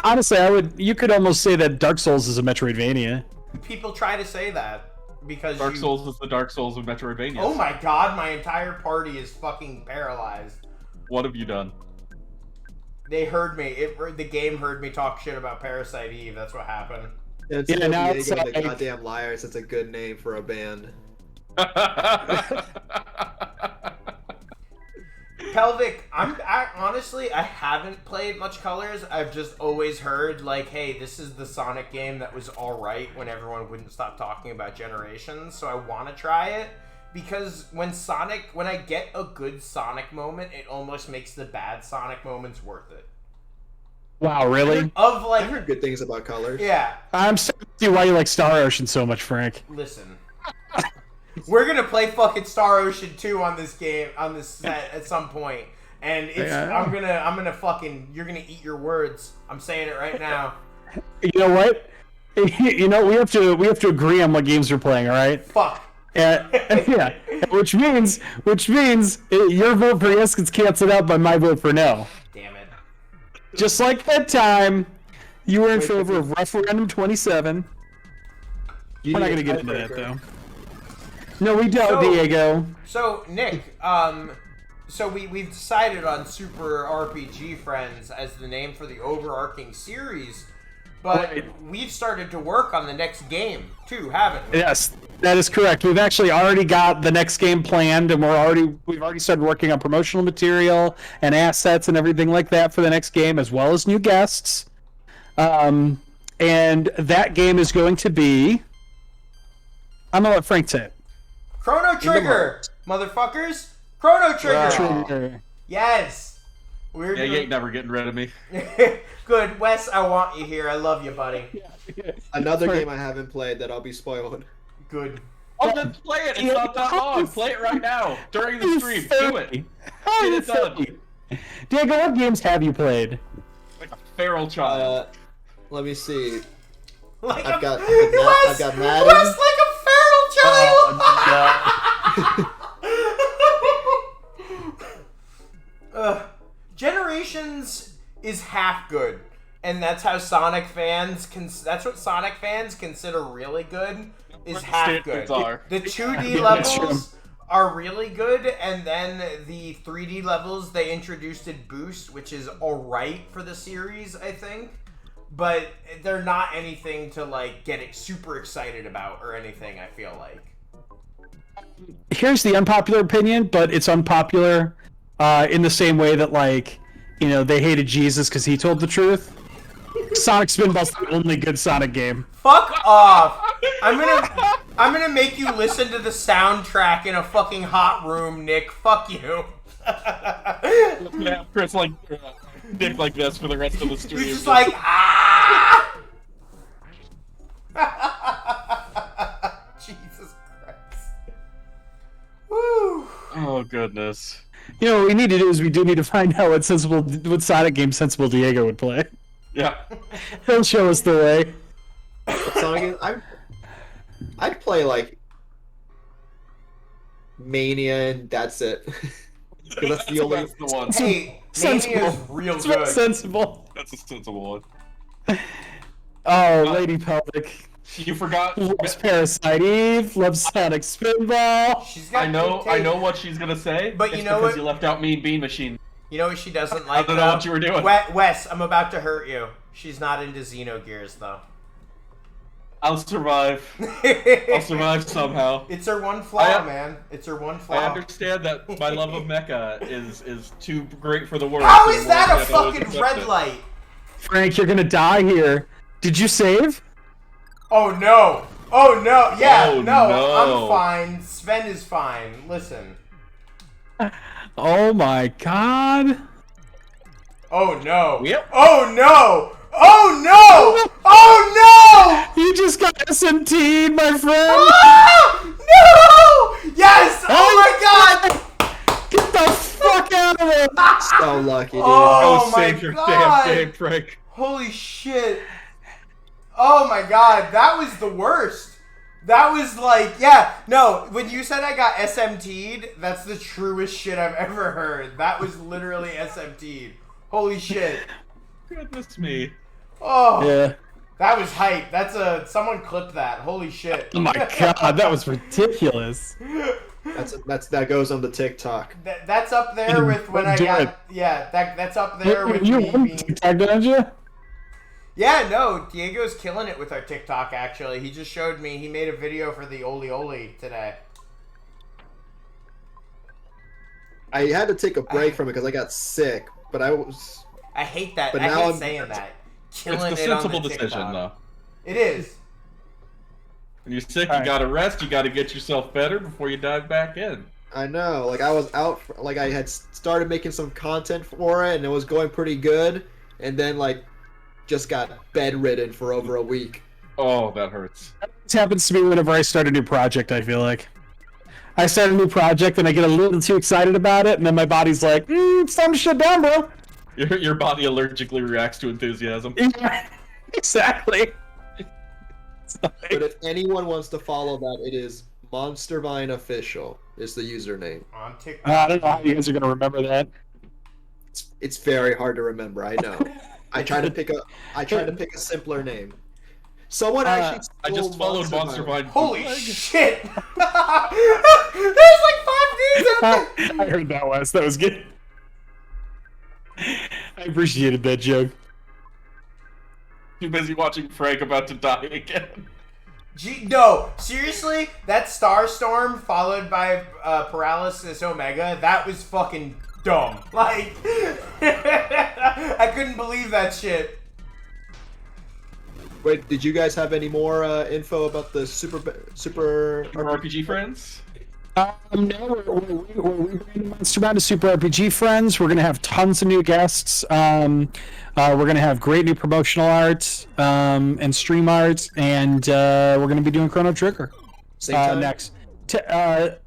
Honestly, you could almost say that Dark Souls is a Metroidvania. people try to say that because Dark Souls is the Dark Souls of Metroidvania. Oh my god, my entire party is fucking paralyzed. What have you done? They heard me. The game heard me talk shit about Parasite Eve. That's what happened. It's Yeah, now it's the like- Goddamn Liars. That's a good name for a band. Pelvic, honestly, I haven't played much Colors. I've just always heard, like, hey, this is the Sonic game that was alright when everyone wouldn't stop talking about Generations, so I want to try it. Because when I get a good Sonic moment, it almost makes the bad Sonic moments worth it. Wow, really? Of, I've heard good things about Colors. yeah, I'm starting to see why you like Star Ocean so much, Frank. listen. We're gonna play fucking Star Ocean 2 on this set at some point. And I'm gonna fucking, you're gonna eat your words. I'm saying it right now. You know what? We have to agree on what games we're playing, all right? Fuck. Yeah, which means your vote for yes gets canceled out by my vote for no. Damn it. Just like that time, you were in favor of Referendum 27. We're not gonna get into that though. No, we don't, Diego. So Nick, so we've decided on Super RPG Friends as the name for the overarching series, but Right. we've started to work on the next game too, haven't we? Yes, that is correct. We've actually already got the next game planned, and we've already started working on promotional material and assets and everything like that for the next game, as well as new guests. And that game is going to be. I'm gonna let Frank say it. Chrono Trigger, motherfuckers! Chrono Trigger. Yes. We're Yeah, you ain't never getting rid of me. Good, Wes. I want you here. I love you, buddy. Another game I haven't played that I'll be spoiled. Good. Oh, then play it. It's not that long. Play it right now during the stream. Do it. How are you Get it done. 30? Diego, what games have you played? Like a feral child. Let me see. Like I've got Wes, Madden. Wes like a feral child. Generations is half good, and that's how Sonic fans that's what Sonic fans consider really good. Is half good. Standards are. The 2D that's levels are really good, and then the 3D levels they introduced in Boost, which is alright for the series, I think. But they're not anything to like get super excited about or anything, I feel like. Here's the unpopular opinion, but it's unpopular in the same way that, like, they hated Jesus because he told the truth. Sonic Spinball's the only good Sonic game. Fuck off! I'm gonna make you listen to the soundtrack in a fucking hot room, Nick. Fuck you. Yeah, Chris, like, dick like this for the rest of the stream. He's just like, ah! Jesus Christ. Woo. Oh goodness. You know what we need to do is we do need to find out what Sonic game Sensible Diego would play. Yeah. He'll show us the way. Sonic, I'd play like Mania and that's it. 'Cause that's the only. That's the one. Hey, Sensible. Mania's real It's very good. sensible. That's a sensible one. Oh, Lady Pelvic. You forgot. Loves Parasite Eve. Loves Sonic Spinball. She's got I know good taste. what she's gonna say. But you It's know because what? you left out Mean Bean Machine. You know what she doesn't I like? don't know though? what you were doing. Wes, I'm about to hurt you. She's not into Xenogears though. I'll survive. I'll survive somehow. It's her one flaw, I- man. It's her one I flaw. understand that my love of mecha is too great for the world. How so is the that world a can't always fucking accept red it. light? Frank, you're gonna die here. Did you save? Oh no! Oh no! Yeah, Oh, no, no. I'm fine. Sven is fine. Listen. Oh my god. Oh no! Yep. Oh no! Oh no! Oh no! You just got SMT'd, my friend. Ah! No! Yes! Oh my god! Get the fuck out of there. So lucky, dude. Oh Go my save your God. damn game, Frank. Holy shit! Oh my god, that was the worst. That was like, yeah, no, when you said I got SMT'd, that's the truest shit I've ever heard. That was literally SMT'd. Holy shit. Goodness me. Oh, Yeah. that was hype. Someone clipped that. Holy shit. Oh my god, that was ridiculous. That goes on the TikTok. That's up there with when I Do got, it. yeah, that's up there with You me won being... TikTok, don't you? Yeah, no, Diego's killing it with our TikTok, actually. He just showed me, he made a video for the Oli Oli today. I had to take a break from it because I got sick, but I hate that. But I now hate I'm- saying that. Killing It's the it on sensible the decision, TikTok. though. It is. When you're sick, Alright. you gotta rest. You gotta get yourself better before you dive back in. I know, like I was out, like I had started making some content for it, and it was going pretty good, and then like just got bedridden for over a week. Oh, that hurts. This happens to me whenever I start a new project, I feel like. I start a new project and I get a little too excited about it, and then my body's like, it's time to shut down, bro. Your body allergically reacts to enthusiasm. Exactly. But if anyone wants to follow that, it is MonsterVine Official is the username. On TikTok. I don't know how you guys are going to remember that. It's very hard to remember. I know. I try to pick a simpler name. Someone actually. I just stole followed MonsterVine. MonsterVine. Holy bootleg. shit! There's like 5 dudes out there! I heard that, Wes. That was good. I appreciated that joke. Too busy watching Frank about to die again. No, seriously, that Starstorm followed by Paralysis Omega, that was fucking dumb. Like, I couldn't believe that shit. Wait, did you guys have any more info about the super RPG friends? No, we're rebranding Monsterbound to Super RPG Friends. We're going to have tons of new guests. We're going to have great new promotional art and stream art, and we're going to be doing Chrono Trigger Same time? next. We're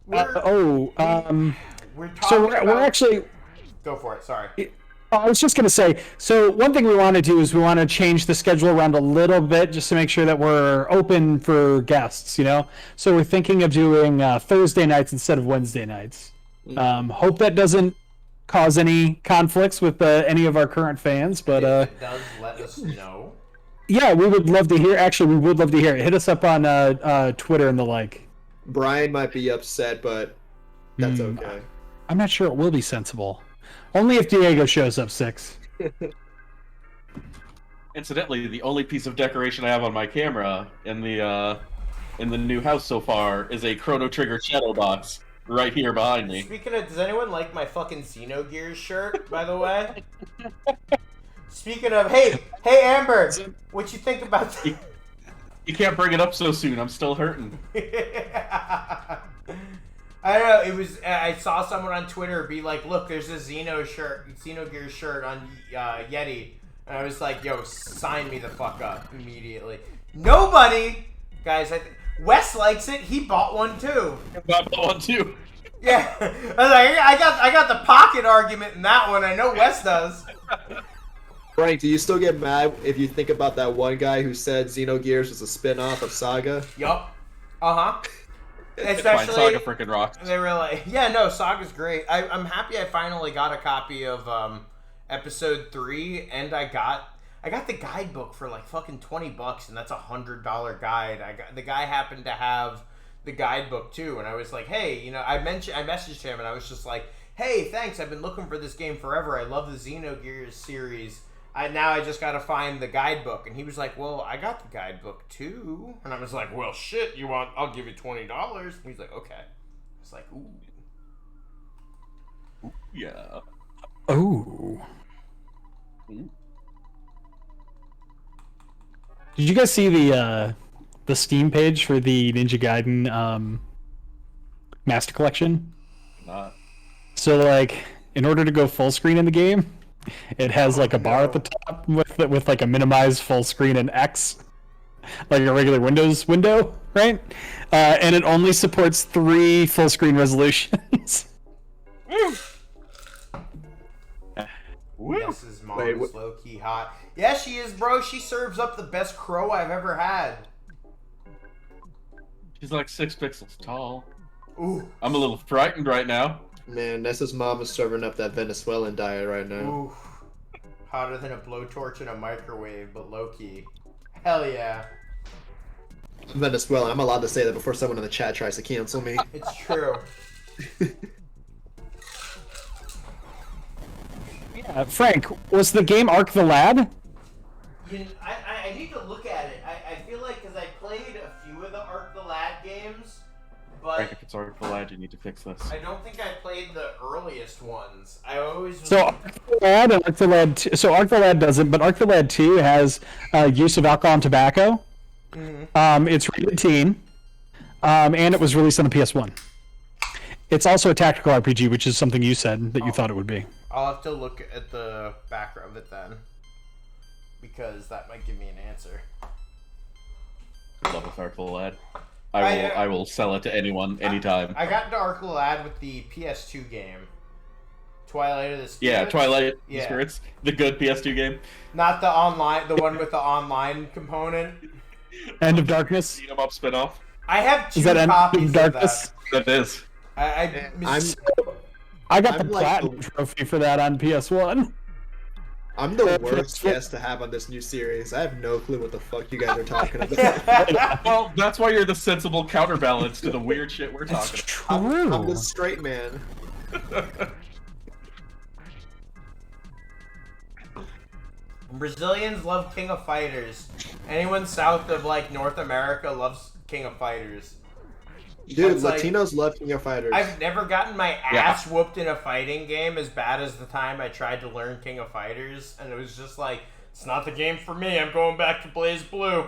So talking we're actually. Go for it, sorry. I was just going to say, so one thing we want to do is we want to change the schedule around a little bit just to make sure that we're open for guests, you know? So we're thinking of doing Thursday nights instead of Wednesday nights. Hope that doesn't cause any conflicts with any of our current fans, but If it does, let us know. yeah, we would love to hear. Actually, we would love to hear it. Hit us up on Twitter and the like. Brian might be upset, but that's okay. I'm not sure it will be sensible. Only if Diego shows up 6. Incidentally, the only piece of decoration I have on my camera in the new house so far is a Chrono Trigger shadow box right here behind me. Speaking of, does anyone like my fucking Xenogears shirt, by the way? Speaking of, hey Amber, what you think about that? You can't bring it up so soon. I'm still hurting. I don't know. It was. I saw someone on Twitter be like, "Look, there's a Xenogears shirt on Yeti," and I was like, "Yo, sign me the fuck up immediately." Nobody, guys. Wes likes it. He bought one too. I bought one too. Yeah, I was like, I got the pocket argument in that one. I know Wes does. Frank, do you still get mad if you think about that one guy who said Xenogears was a spin-off of Saga? Yup. Uh-huh. Especially Saga freaking rocks. They were like, yeah, no, Saga's great. I'm happy I finally got a copy of episode 3, and I got the guidebook for like fucking $20, and that's $100 guide. The guy happened to have the guidebook too, and I was like, hey, you know, I messaged him, and I was just like, hey, thanks, I've been looking for this game forever. I love the Xenogears series. Now I just gotta find the guidebook. And he was like, well, I got the guidebook too. And I was like, well, shit, I'll give you $20. And he's like, okay. I was like, ooh. Yeah. Oh. Did you guys see the Steam page for the Ninja Gaiden Master Collection? Not. So, like, in order to go full screen in the game, it has like a bar at the top with like a minimized full screen and X, like a regular Windows window, right? And it only supports 3 full screen resolutions. Yes's mom is low key hot. Yeah, she is, bro. She serves up the best crow I've ever had. She's like 6 pixels tall. Ooh. I'm a little frightened right now. Man, Nessa's mom is serving up that Venezuelan diet right now. Ooh. Hotter than a blowtorch in a microwave, but low key. Hell yeah. I'm Venezuelan. I'm allowed to say that before someone in the chat tries to cancel me. It's true. Yeah, Frank, was the game Ark the Lad? I need to look at it. I feel like because I played a few of the Ark the Lad games, but Frank, if it's Ark the Lad, you need to fix this. I don't think I played the earliest ones. I always was... So Ark the Lad and Ark the Lad 2, so Ark the Lad doesn't, but Ark the Lad 2 has use of alcohol and tobacco. Mm-hmm. It's rated teen, and it was released on the PS1. It's also a tactical RPG, which is something you said that you thought it would be. I'll have to look at the back of it then, because that might give me an answer. Love a Ark the Lad. I will sell it to anyone, anytime. I got into Ark the Lad with the PS2 game. Twilight of the Spirits? Yeah, Twilight of the Spirits. The good PS2 game. Not the online, the one with the online component. End of Darkness? Beat 'em up spinoff. I have 2 Is that copies End of Darkness? That is. I got the platinum trophy for that on PS1. I'm the worst guest to have on this new series. I have no clue what the fuck you guys are talking about. Well, that's why you're the sensible counterbalance to the weird shit we're talking about. I'm the straight man. Brazilians love King of Fighters. Anyone south of like North America loves King of Fighters. Dude, Latinos love King of Fighters. I've never gotten my ass whooped in a fighting game as bad as the time I tried to learn King of Fighters, and it was just like, it's not the game for me. I'm going back to Blaze Blue.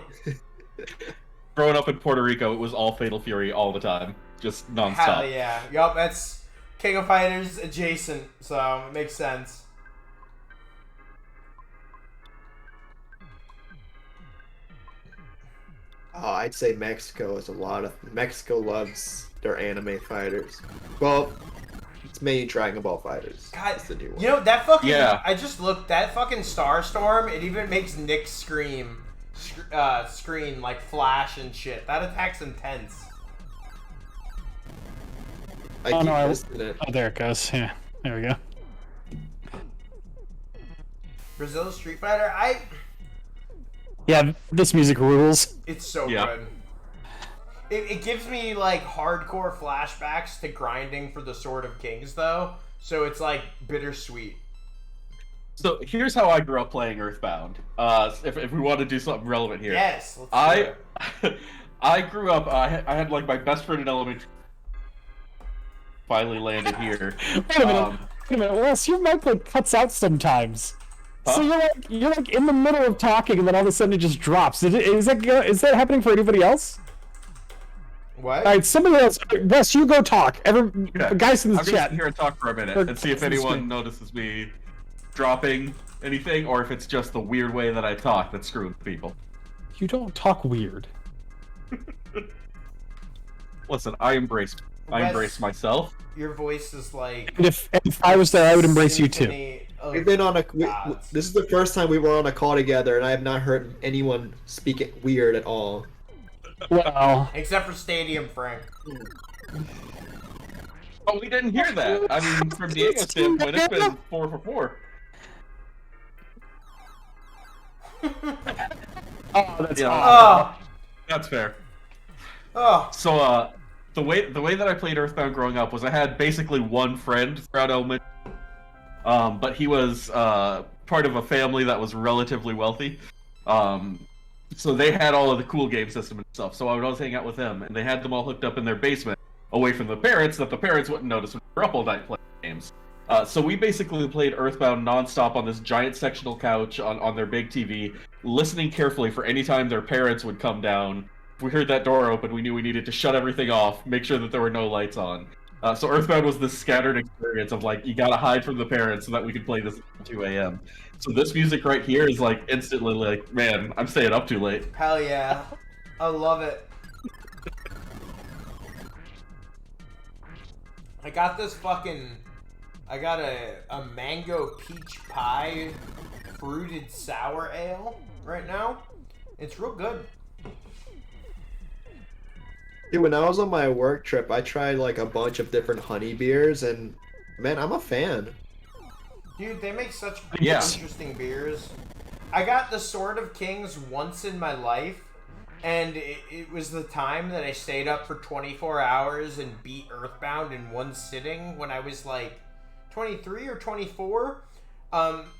Growing up in Puerto Rico, it was all Fatal Fury all the time, just nonstop. Hell yeah. Yup, that's King of Fighters adjacent, so it makes sense. Oh, I'd say Mexico is Mexico loves their anime fighters. Well, it's mainly Dragon Ball Fighters. God, that's the new one. You know, that fucking... Yeah. I just looked, that fucking Starstorm, it even makes Nick's screen, like, flash and shit. That attack's intense. Oh, there it goes. Yeah, there we go. Brazil Street Fighter, Yeah, this music rules. It's so good. It gives me, like, hardcore flashbacks to grinding for the Sword of Kings, though. So it's, like, bittersweet. So here's how I grew up playing Earthbound. If we want to do something relevant here. Yes, let's do it. I grew up, I had, like, my best friend in elementary finally landed here. Wait a minute, Wes, your mic, like, cuts out sometimes. Huh? So you're like in the middle of talking, and then all of a sudden it just drops. Is that happening for anybody else? What? All right, somebody else. Wes, you go talk. Guys in the I'm just chat. here and talk for a minute and see if anyone notices me dropping anything, or if it's just the weird way that I talk that's screwing people. You don't talk weird. Listen, I embrace myself. Your voice is like. And if I was there, I would embrace you too. symphony of We've been on a. gods. This is the first time we were on a call together, and I have not heard anyone speak it weird at all. Well, Except for Stadium Frank. Oh, we didn't hear that. I mean, from Diego's standpoint, it's been 4 for 4. oh, that's Oh, That's fair. oh. So, the way that I played Earthbound growing up was I had basically one friend throughout elementary, but he was part of a family that was relatively wealthy. So they had all of the cool game system and stuff. So I would always hang out with them, and they had them all hooked up in their basement, away from the parents, that the parents wouldn't notice when we were up all night playing games. So we basically played Earthbound nonstop on this giant sectional couch on their big TV, listening carefully for any time their parents would come down. If we heard that door open, we knew we needed to shut everything off, make sure that there were no lights on. So Earthbound was this scattered experience of like, you gotta hide from the parents so that we could play this at 2 a.m. So this music right here is like instantly like, man, I'm staying up too late. Hell yeah. I love it. I got this fucking... I got a mango peach pie fruited sour ale right now. It's real good. Dude, when I was on my work trip, I tried like a bunch of different honey beers, and man, I'm a fan. Dude, they make such Yeah. interesting beers. I got the Sword of Kings once in my life, and it was the time that I stayed up for 24 hours and beat Earthbound in one sitting when I was like 23 or 24.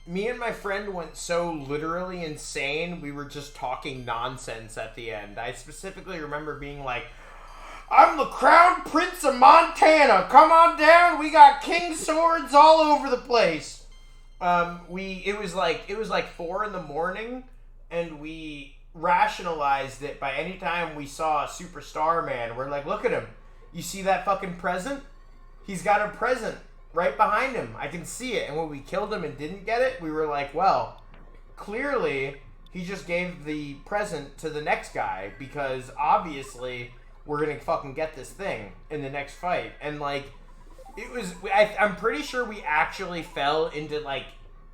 Me and my friend went so literally insane, we were just talking nonsense at the end. I specifically remember being like, I'm the Crown Prince of Montana. Come on down. We got king swords all over the place. It was like 4 a.m, and we rationalized it by any time we saw a Superstar Man. We're like, look at him. You see that fucking present? He's got a present right behind him. I can see it. And when we killed him and didn't get it, we were like, well, clearly he just gave the present to the next guy, because obviously we're gonna fucking get this thing in the next fight. And like, it was, I'm pretty sure we actually fell into like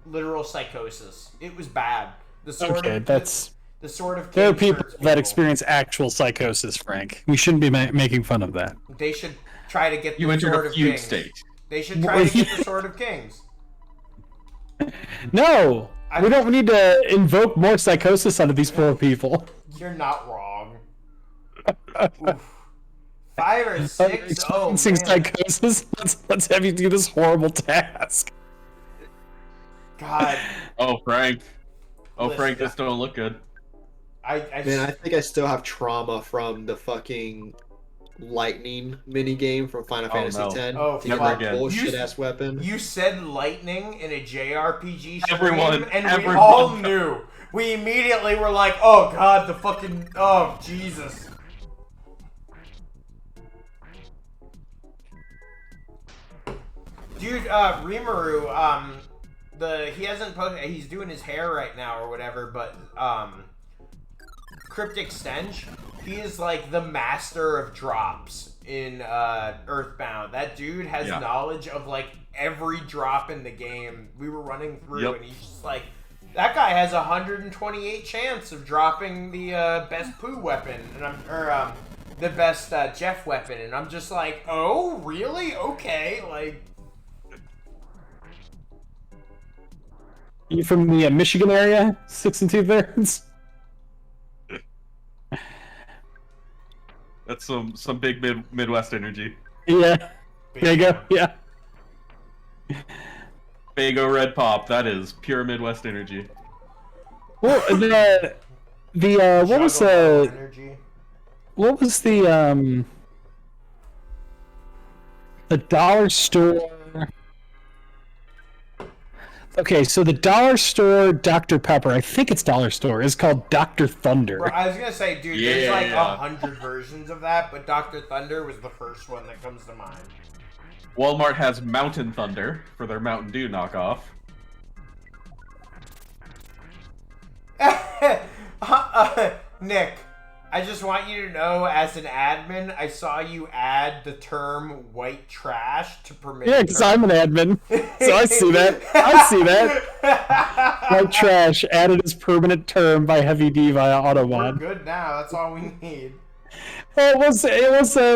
literal psychosis. It was bad. The Sword of Kings there are people hurts that experience actual psychosis, Frank. We shouldn't be making fun of that. They should try to get the You entered Sword a of fugue Kings. state. They should try to get the Sword of Kings. No, we don't need to invoke more psychosis onto these poor people. You're not wrong. Oof. 5 or 6? Oh, Experiencing man. psychosis. Let's have you do this horrible task. God. Oh, Frank. Oh, Listen. Frank, this don't look good. Man, I think I still have trauma from the fucking lightning minigame from Final Fantasy no. X. Oh, to never that again. bullshit ass weapon. You said lightning in a JRPG stream, Everyone- and we everyone- all knew. We immediately were like, oh god, the fucking, oh Jesus. Dude, Rimuru, he hasn't posted, he's doing his hair right now or whatever, but, Cryptic Stench, he is like the master of drops in Earthbound. That dude has knowledge of like every drop in the game. We were running through and he's just like, that guy has 128 chance of dropping the best poo weapon, and the best Jeff weapon, and I'm just like, oh really? Okay, like. You from the Michigan area? 6 2/3? That's some big Midwest energy. Yeah. There you go. Yeah. Fago Red Pop, that is pure Midwest energy. Well, what was the dollar store? Okay, so the dollar store Dr. Pepper, I think it's dollar store, is called Dr. Thunder. Bro, I was gonna say, dude, there's like 100 versions of that, but Dr. Thunder was the first one that comes to mind. Walmart has Mountain Thunder for their Mountain Dew knockoff. Nick, I just want you to know, as an admin, I saw you add the term white trash to permit. Yeah, because I'm an admin, so I see that. I see that. White trash added as permanent term by Heavy D via We're Autobot. good now. That's all we need. It was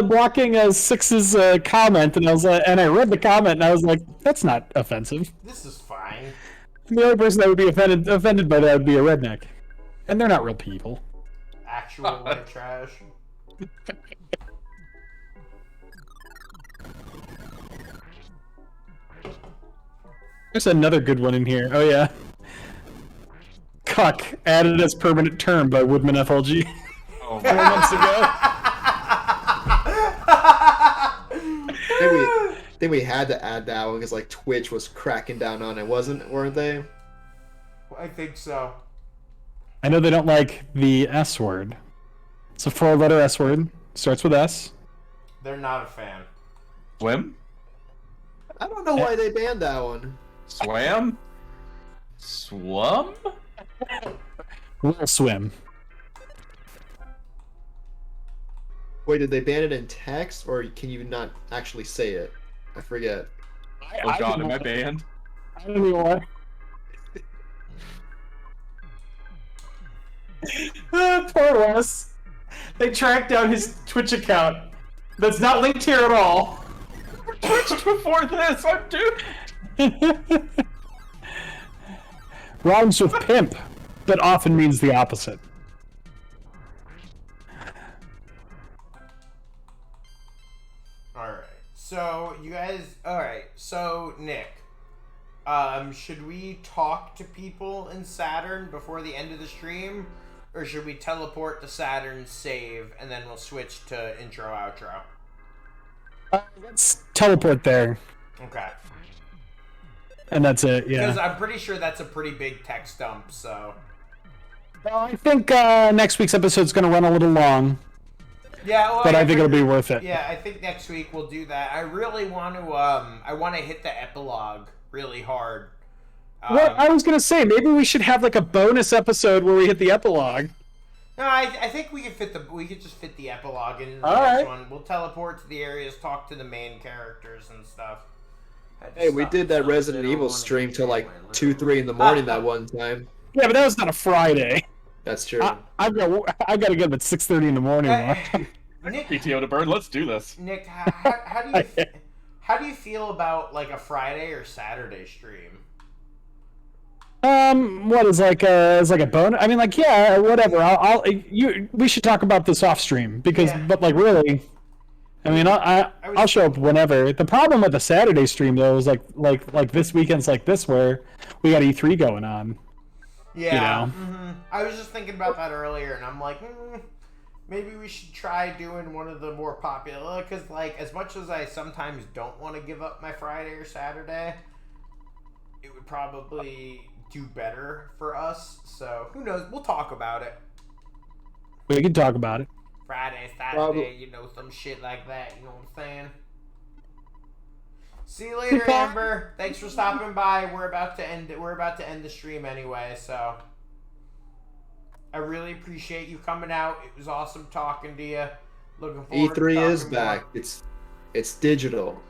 blocking Six's comment, and I read the comment, and I was like, that's not offensive. This is fine. The only person that would be offended by that would be a redneck, and they're not real people. Actual white trash. There's another good one in here. Oh yeah. Cuck added as permanent term by Woodman FLG. Oh 4 months ago. I think we had to add that one because like Twitch was cracking down on it, weren't they? I think so. I know they don't like the S word. It's a 4-letter S word. Starts with S. They're not a fan. Swim? I don't know why they banned that one. Swam? Swum? Will swim. Wait, did they ban it in text or can you not actually say it? I forget. Oh god, am I banned? I don't even want. Poor Wes. They tracked down his Twitch account. That's not linked here at all. Twitched before this, I'm doomed! Rhymes with pimp, but often means the opposite. Alright. So, you guys... Alright. So, Nick. Should we talk to people in Saturn before the end of the stream? Or should we teleport to Saturn, save, and then we'll switch to intro, outro? Let's teleport there, Okay. and that's it, yeah. Because I'm pretty sure that's a pretty big text dump, so... Well, I think next week's episode's going to run a little long, Yeah, well, but I think it'll be worth it. Yeah, I think next week we'll do that. I really want to, I want to hit the epilogue really hard. Well, I was going to say, maybe we should have like a bonus episode where we hit the epilogue. No, I think we could just fit the epilogue into the All next right. one. We'll teleport to the areas, talk to the main characters and stuff. Hey, we did that Resident Evil stream till like 2-3 in the morning that one time. Yeah, but that was on a Friday. That's true. I got to get up at 6:30 in the morning. Nick, PTO to burn, let's do this. Nick, how do you feel about like a Friday or Saturday stream? What is like a bonus? I mean, like, yeah, whatever. We should talk about this off stream because, Yeah. but like, really, I mean, I'll show up whenever. The problem with the Saturday stream though is like this weekend's like this where we got E3 going on. Yeah. You know? Mm-hmm. I was just thinking about that earlier, and I'm like, maybe we should try doing one of the more popular. Because like, as much as I sometimes don't want to give up my Friday or Saturday, it would probably do better for us. So who knows? We'll talk about it. We can talk about it. Friday, Saturday, you know, some shit like that. You know what I'm saying? See you later, Amber. Thanks for stopping by. We're about to end the stream anyway, so I really appreciate you coming out. It was awesome talking to you. Looking forward to E3 talking is back. more. It's digital.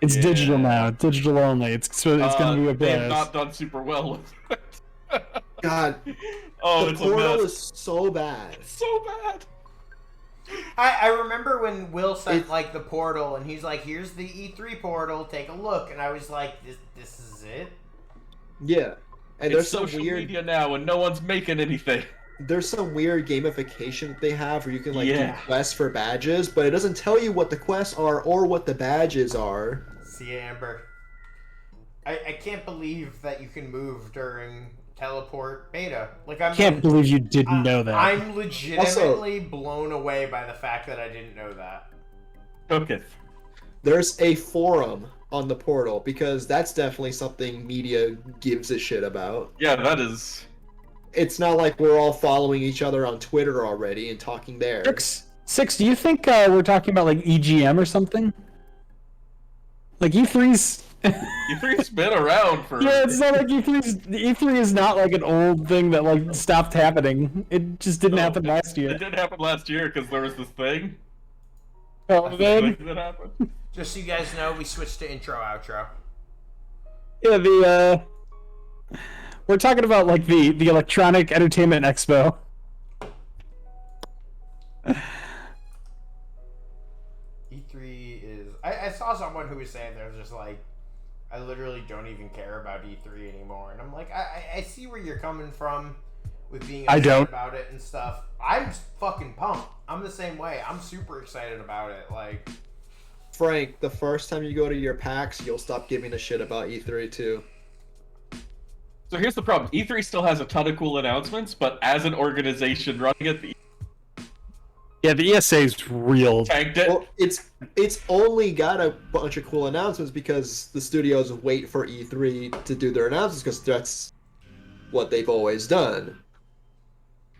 It's Yeah. digital now. Digital only. It's gonna be a They have blast. not done super well with it. God, Oh, the it's a portal mess. is so bad. It's so bad. I remember when Will sent It's- like the portal, and he's like, "Here's the E3 portal. Take a look." And I was like, "This is it." Yeah, and It's there's some social weird media now, and no one's making anything. there's some weird gamification that they have where you can like Yeah. do quests for badges, but it doesn't tell you what the quests are or what the badges are. See you, Amber. I can't believe that you can move during teleport beta. Like I can't believe you didn't know that. I'm legitimately blown away by the fact that I didn't know that. Cooketh. There's a forum on the portal, because that's definitely something media gives a shit about. Yeah, that is. It's not like we're all following each other on Twitter already and talking there. Six, do you think we're talking about like EGM or something? Like E3's. E3's been around for. Yeah, it's not like E3 is not like an old thing that like stopped happening. It just didn't happen last year. It did happen last year because there was this thing. Oh, then That happened. Just so you guys know, we switched to intro outro. yeah, we're talking about like the Electronic Entertainment Expo. E3 is. I saw someone who was saying they're just like, I literally don't even care about E3 anymore, and I'm like, I see where you're coming from with being upset about it and stuff. I'm fucking pumped. I'm the same way. I'm super excited about it. Like, Frank, the first time you go to your PAX, you'll stop giving a shit about E3 too. So here's the problem: E3 still has a ton of cool announcements, but as an organization running it, the ESA's real. tanked it. Well, it's only got a bunch of cool announcements because the studios wait for E3 to do their announcements, because that's what they've always done.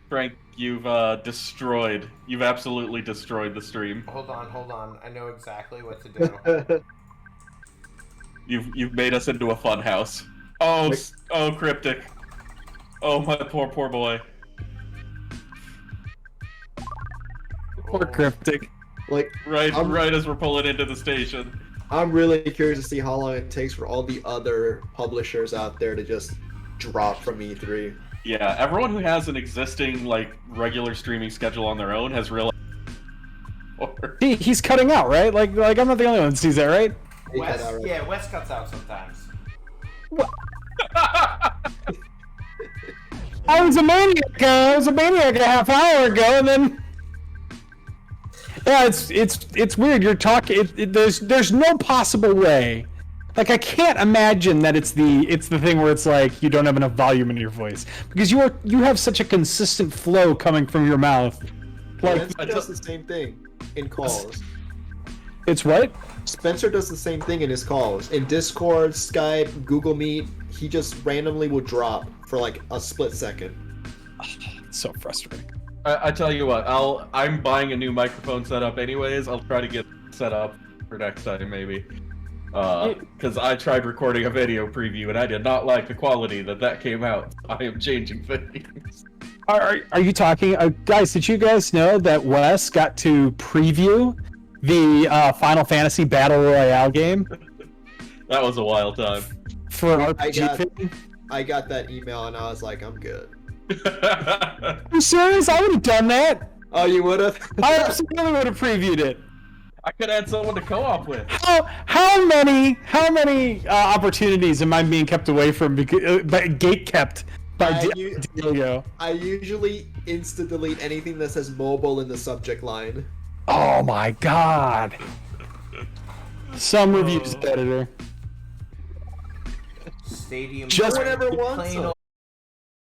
Frank, you've absolutely destroyed the stream. hold on. I know exactly what to do. You've made us into a fun house. Oh, Cryptic. Oh, my poor boy. Poor Cryptic. Like, Right as we're pulling into the station. I'm really curious to see how long it takes for all the other publishers out there to just drop from E3. Yeah, everyone who has an existing like regular streaming schedule on their own has realized. He's cutting out, right? Like I'm not the only one who sees that, right? Wes cuts out sometimes. I was a maniac a half hour ago, and then yeah, it's weird. You're talking. There's no possible way. Like, I can't imagine that it's the thing where it's like you don't have enough volume in your voice, because you have such a consistent flow coming from your mouth. Like, Spencer does the same thing in calls. It's what? Spencer does the same thing in his calls. In Discord, Skype, Google Meet, he just randomly will drop for like a split second. It's so frustrating. I tell you what, I'm buying a new microphone setup anyways. I'll try to get set up for next time maybe. Because I tried recording a video preview and I did not like the quality that came out. I am changing things. Are you talking, guys? Did you guys know that Wes got to preview the Final Fantasy Battle Royale game? That was a wild time. For RPG. I got that email and I was like, I'm good. Are you serious? I would have done that. Oh, you would have? I absolutely would have previed it. I could add someone to co-op with. How many opportunities am I being kept away from? Gate kept by Diego. I usually insta-delete anything that says mobile in the subject line. Oh my god. Some reviews editor. Stadium. Just whenever once.